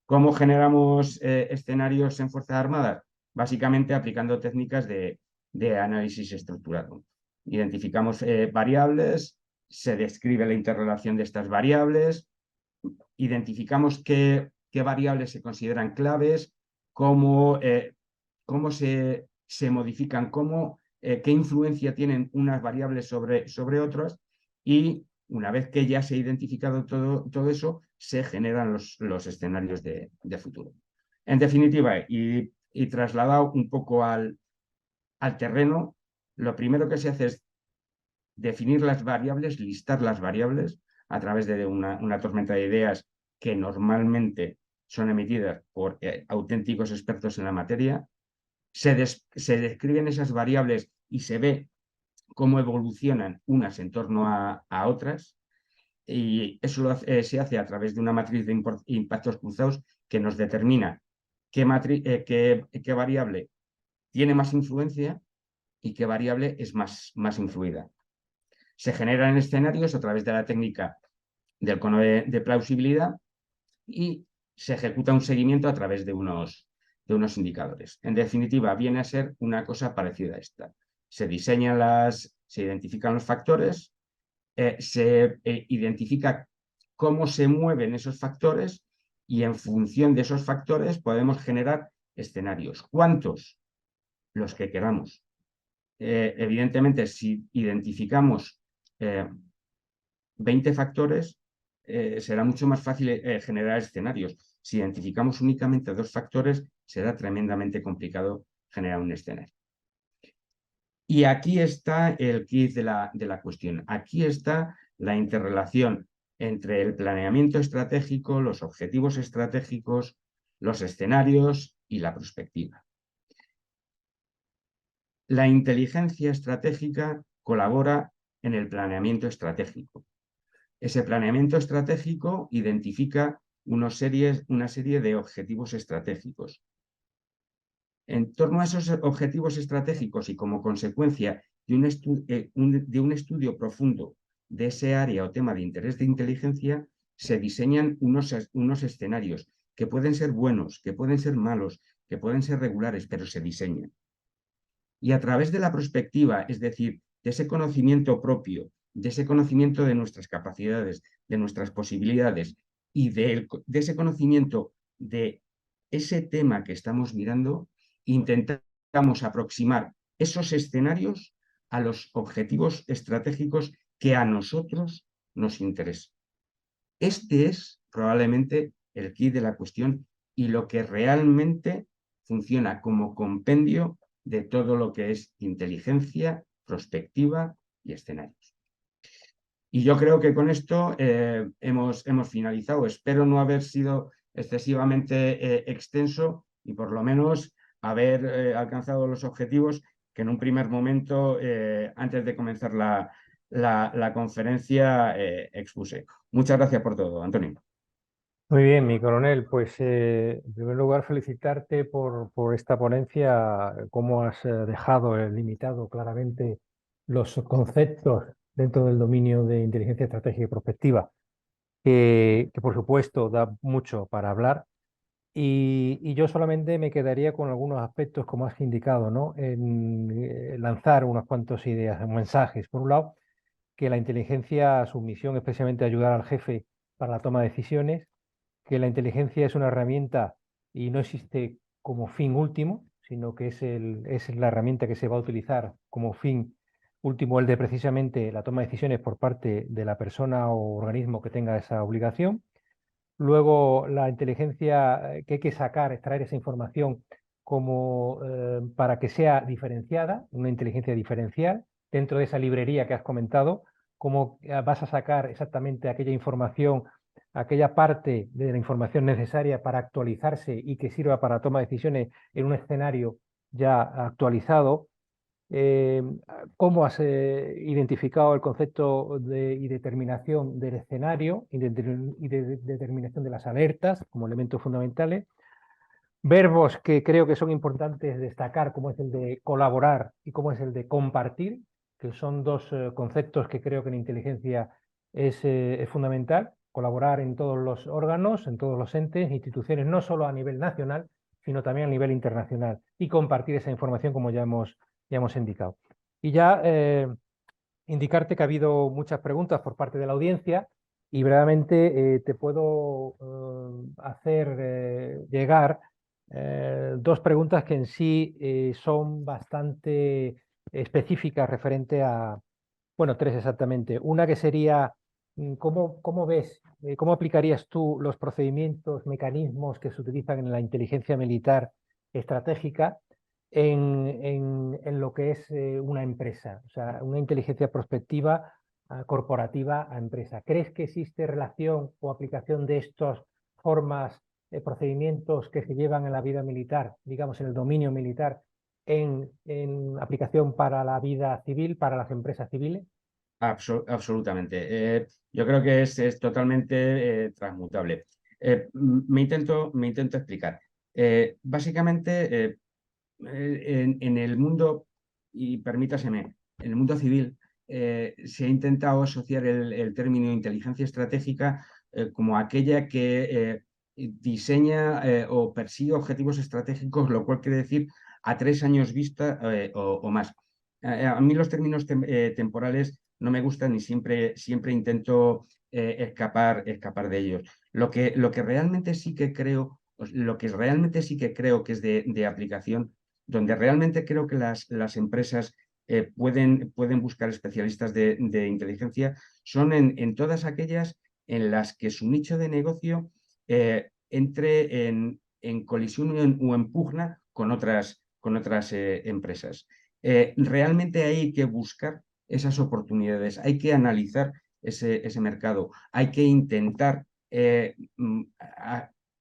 B: ¿Cómo generamos escenarios en Fuerzas Armadas? Básicamente aplicando técnicas de análisis estructurado. Identificamos variables, se describe la interrelación de estas variables, identificamos qué variables se consideran claves, cómo se modifican, qué influencia tienen unas variables sobre otras y una vez que ya se ha identificado todo eso, se generan los escenarios de futuro. En definitiva, y trasladado un poco al terreno, lo primero que se hace es definir las variables, listar las variables a través de una tormenta de ideas que normalmente son emitidas por auténticos expertos en la materia. Se describen esas variables y se ve cómo evolucionan unas en torno a otras. Y eso se hace a través de una matriz de impactos cruzados que nos determina qué variable tiene más influencia y qué variable es más influida. Se generan escenarios a través de la técnica del cono de plausibilidad y se ejecuta un seguimiento a través de unos indicadores. En definitiva, viene a ser una cosa parecida a esta. Se identifican los factores, se identifica cómo se mueven esos factores y en función de esos factores podemos generar escenarios. ¿Cuántos? Los que queramos. Evidentemente, si identificamos 20 factores, será mucho más fácil generar escenarios. Si identificamos únicamente 2 factores, será tremendamente complicado generar un escenario. Y aquí está el kit de la cuestión. Aquí está la interrelación entre el planeamiento estratégico, los objetivos estratégicos, los escenarios y la prospectiva. La inteligencia estratégica colabora en el planeamiento estratégico. Ese planeamiento estratégico identifica una serie de objetivos estratégicos. En torno a esos objetivos estratégicos y como consecuencia de un estudio profundo de ese área o tema de interés de inteligencia, se diseñan unos escenarios que pueden ser buenos, que pueden ser malos, que pueden ser regulares, pero se diseñan. Y a través de la prospectiva, es decir, de ese conocimiento propio, de ese conocimiento de nuestras capacidades, de nuestras posibilidades y de ese conocimiento de ese tema que estamos mirando, intentamos aproximar esos escenarios a los objetivos estratégicos que a nosotros nos interesan. Este es probablemente el quid de la cuestión y lo que realmente funciona como compendio de todo lo que es inteligencia, prospectiva y escenarios. Y yo creo que con esto hemos finalizado. Espero no haber sido excesivamente extenso y por lo menos haber alcanzado los objetivos que en un primer momento, antes de comenzar la conferencia, expuse. Muchas gracias por todo, Antonio.
A: Muy bien, mi coronel. Pues en primer lugar felicitarte por esta ponencia, cómo has dejado limitado claramente los conceptos dentro del dominio de inteligencia estratégica y prospectiva, que por supuesto da mucho para hablar. Y yo solamente me quedaría con algunos aspectos, como has indicado, ¿no? En lanzar unas cuantas ideas, mensajes. Por un lado, que la inteligencia, su misión es precisamente ayudar al jefe para la toma de decisiones, que la inteligencia es una herramienta y no existe como fin último, sino que es la herramienta que se va a utilizar como fin último, el de precisamente la toma de decisiones por parte de la persona o organismo que tenga esa obligación. Luego, la inteligencia que hay que sacar, extraer esa información como para que sea diferenciada, una inteligencia diferencial, dentro de esa librería que has comentado, cómo vas a sacar exactamente aquella información, aquella parte de la información necesaria para actualizarse y que sirva para toma de decisiones en un escenario ya actualizado. eh, ¿Cómo has identificado el concepto y determinación del escenario y de determinación de las alertas como elementos fundamentales? Verbos que creo que son importantes destacar, como es el de colaborar y como es el de compartir, que son dos conceptos que creo que en inteligencia es fundamental. Colaborar en todos los órganos, en todos los entes, instituciones, no solo a nivel nacional, sino también a nivel internacional. Y compartir esa información, como ya hemos indicado. Y ya indicarte que ha habido muchas preguntas por parte de la audiencia y brevemente te puedo hacer llegar dos preguntas que en sí son bastante específicas referente a, bueno, tres exactamente. Una que sería, ¿cómo ves, cómo aplicarías tú los procedimientos, mecanismos que se utilizan en la inteligencia militar estratégica en lo que es una empresa? O sea, una inteligencia prospectiva corporativa a empresa. ¿Crees que existe relación o aplicación de estas formas, procedimientos que se llevan en la vida militar, digamos en el dominio militar, en aplicación para la vida civil, para las empresas civiles?
B: Absolutamente. Yo creo que es totalmente transmutable. Me intento explicar. Básicamente, en el mundo, y permítaseme, en el mundo civil se ha intentado asociar el término inteligencia estratégica como aquella que diseña o persigue objetivos estratégicos, lo cual quiere decir a 3 años vista o más. A mí los términos temporales no me gustan y siempre intento escapar de ellos. Lo que realmente sí que creo, lo que realmente sí que creo que es de aplicación, donde realmente creo que las empresas pueden buscar especialistas de inteligencia, son en todas aquellas en las que su nicho de negocio entre en colisión o en pugna con otras empresas. Realmente hay que buscar esas oportunidades, hay que analizar ese mercado, hay que intentar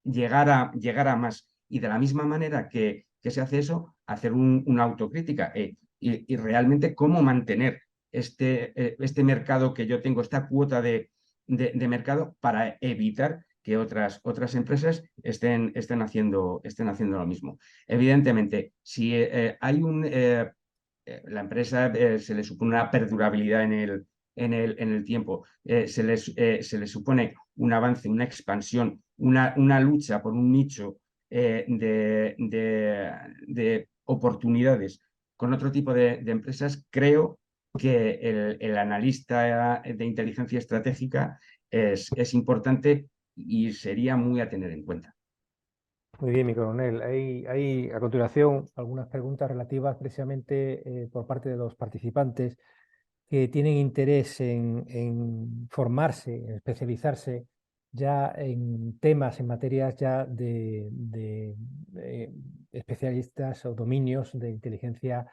B: llegar a más. Y de la misma manera que se hace eso, hacer una autocrítica y realmente cómo mantener este mercado que yo tengo, esta cuota de mercado para evitar que otras empresas estén haciendo lo mismo. Evidentemente, si hay la empresa se le supone una perdurabilidad en el tiempo, se les supone un avance, una expansión, una lucha por un nicho de oportunidades con otro tipo de empresas, creo que el analista de inteligencia estratégica es importante y sería muy a tener en cuenta.
A: Muy bien, mi coronel. Hay a continuación algunas preguntas relativas precisamente por parte de los participantes que tienen interés en formarse, en especializarse ya en temas, en materias ya de especialistas o dominios de inteligencia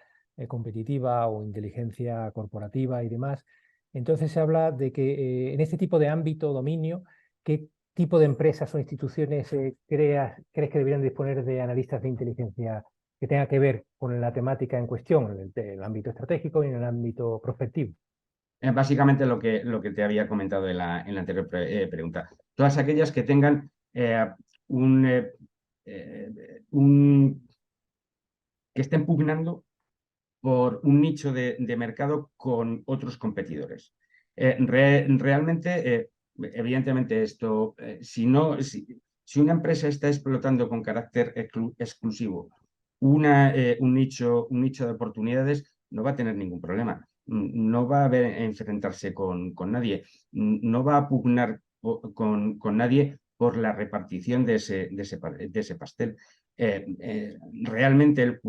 A: competitiva o inteligencia corporativa y demás. Entonces se habla de que en este tipo de ámbito, dominio, ¿qué tipo de empresas o instituciones crees que deberían disponer de analistas de inteligencia que tenga que ver con la temática en cuestión, en el ámbito estratégico y en el ámbito prospectivo?
B: Básicamente lo que te había comentado en la anterior pregunta. Todas aquellas que tengan un, eh, que estén pugnando por un nicho de mercado con otros competidores. Realmente, evidentemente, esto, si una empresa está explotando con carácter exclusivo un nicho de oportunidades, no va a tener ningún problema. No va a enfrentarse con nadie, no va a pugnar con nadie por la repartición de ese pastel. Realmente,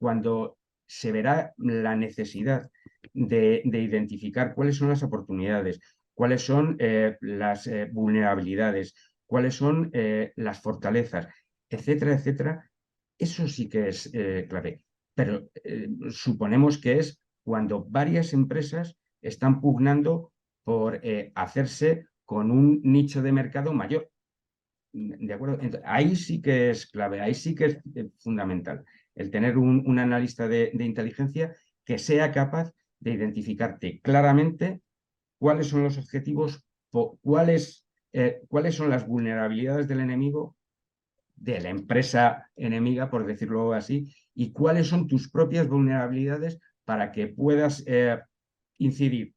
B: cuando se verá la necesidad de identificar cuáles son las oportunidades, cuáles son las vulnerabilidades, cuáles son las fortalezas, etcétera, etcétera, eso sí que es clave. Pero suponemos que es cuando varias empresas están pugnando por hacerse con un nicho de mercado mayor. ¿De acuerdo? Entonces, ahí sí que es clave, ahí sí que es fundamental el tener un analista de inteligencia que sea capaz de identificarte claramente cuáles son los objetivos, cuáles son las vulnerabilidades del enemigo, de la empresa enemiga, por decirlo así, y cuáles son tus propias vulnerabilidades para que puedas incidir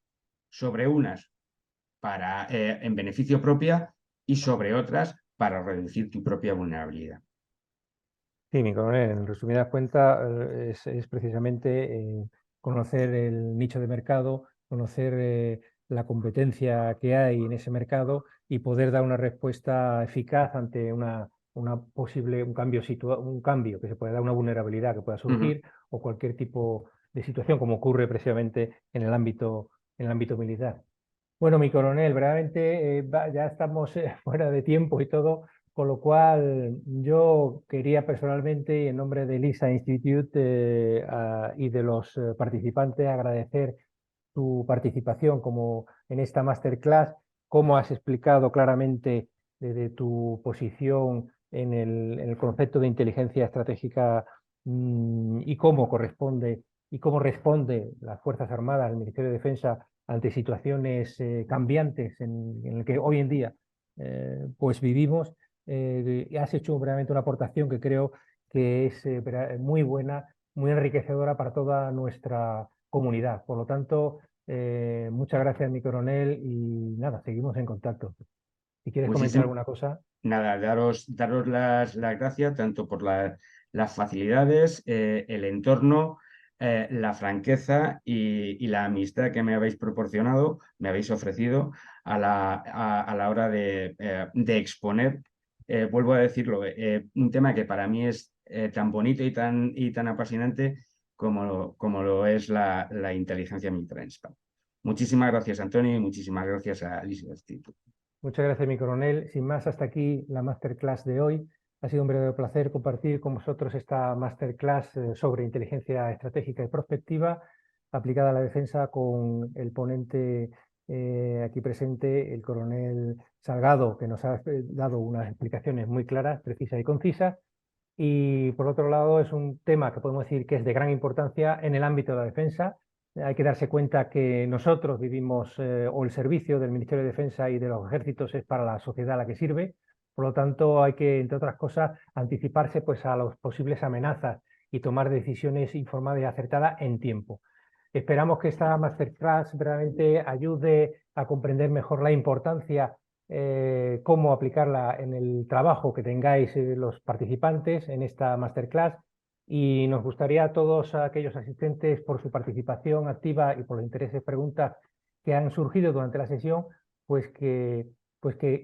B: sobre unas en beneficio propia y sobre otras para reducir tu propia vulnerabilidad.
A: Sí, mi coronel, en resumidas cuentas, es precisamente conocer el nicho de mercado, conocer la competencia que hay en ese mercado y poder dar una respuesta eficaz ante una posible, un cambio que se pueda dar, una vulnerabilidad que pueda
B: Ujú.
A: surgir o cualquier tipo de situación, como ocurre precisamente en el ámbito militar. Bueno, mi coronel, verdaderamente ya estamos fuera de tiempo y todo, con lo cual yo quería personalmente, y en nombre de LISA Institute y de los participantes, agradecer tu participación como en esta masterclass, cómo has explicado claramente desde tu posición en el concepto de inteligencia estratégica y cómo corresponde y cómo responde las Fuerzas Armadas, el Ministerio de Defensa ante situaciones cambiantes en el que hoy en día pues vivimos. Has hecho realmente una aportación que creo que es muy buena, muy enriquecedora para toda nuestra comunidad. Por lo tanto, muchas gracias, mi coronel, y nada, seguimos en contacto. Si quieres comentar
B: Muchísimo,
A: alguna cosa.
B: nada, daros las gracias tanto por las facilidades, el entorno, la franqueza y la amistad que me habéis proporcionado, me habéis ofrecido a la hora de exponer. Vuelvo a decirlo, un tema que para mí es tan bonito y tan apasionante como lo es la inteligencia militar en España. Muchísimas gracias, Antonio, y muchísimas gracias a Alicia.
A: Muchas gracias, mi coronel. Sin más, hasta aquí la masterclass de hoy. Ha sido un verdadero placer compartir con vosotros esta masterclass sobre inteligencia estratégica y prospectiva aplicada a la defensa con el ponente aquí presente, el coronel Salgado, que nos ha dado unas explicaciones muy claras, precisas y concisas. Y por otro lado, es un tema que podemos decir que es de gran importancia en el ámbito de la defensa, Hay que darse cuenta que nosotros vivimos, o el servicio del Ministerio de Defensa y de los ejércitos es para la sociedad a la que sirve. Por lo tanto, hay que, entre otras cosas, anticiparse pues, a las posibles amenazas y tomar decisiones informadas y acertadas en tiempo. Esperamos que esta masterclass realmente ayude a comprender mejor la importancia, cómo aplicarla en el trabajo que tengáis los participantes en esta masterclass. Y nos gustaría a todos aquellos asistentes por su participación activa y por los intereses y preguntas que han surgido durante la sesión, pues que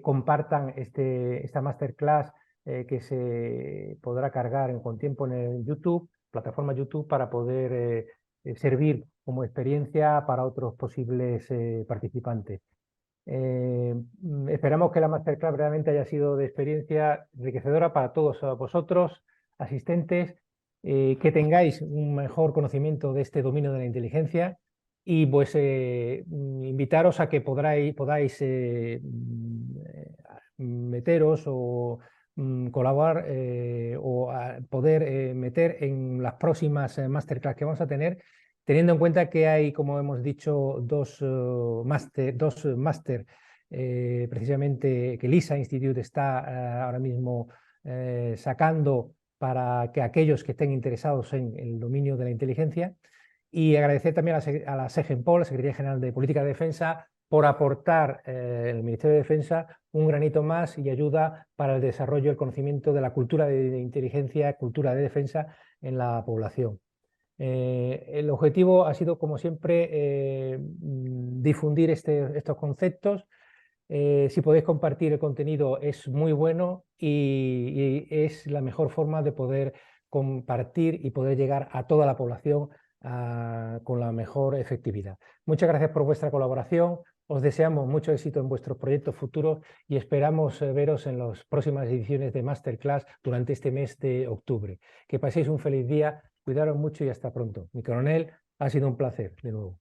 A: compartan esta masterclass que se podrá cargar con tiempo en el YouTube, plataforma YouTube, para poder servir como experiencia para otros posibles participantes. Esperamos que la masterclass realmente haya sido de experiencia enriquecedora para todos vosotros, asistentes, que tengáis un mejor conocimiento de este dominio de la inteligencia y pues invitaros a que podáis meteros o colaborar o poder meter en las próximas masterclass que vamos a tener, teniendo en cuenta que hay, como hemos dicho, dos máster precisamente que LISA Institute está ahora mismo sacando para que aquellos que estén interesados en el dominio de la inteligencia. Y agradecer también a la SEGEMPOL, la Secretaría General de Política de Defensa, por aportar el Ministerio de Defensa un granito más y ayuda para el desarrollo y el conocimiento de la cultura de inteligencia, cultura de defensa en la población. El objetivo ha sido, como siempre, difundir estos conceptos. Si podéis compartir el contenido es muy bueno y es la mejor forma de poder compartir y poder llegar a toda la población con la mejor efectividad. Muchas gracias por vuestra colaboración. Os deseamos mucho éxito en vuestros proyectos futuros y esperamos veros en las próximas ediciones de Masterclass durante este mes de octubre. Que paséis un feliz día, cuidaros mucho y hasta pronto. Mi coronel, ha sido un placer de nuevo.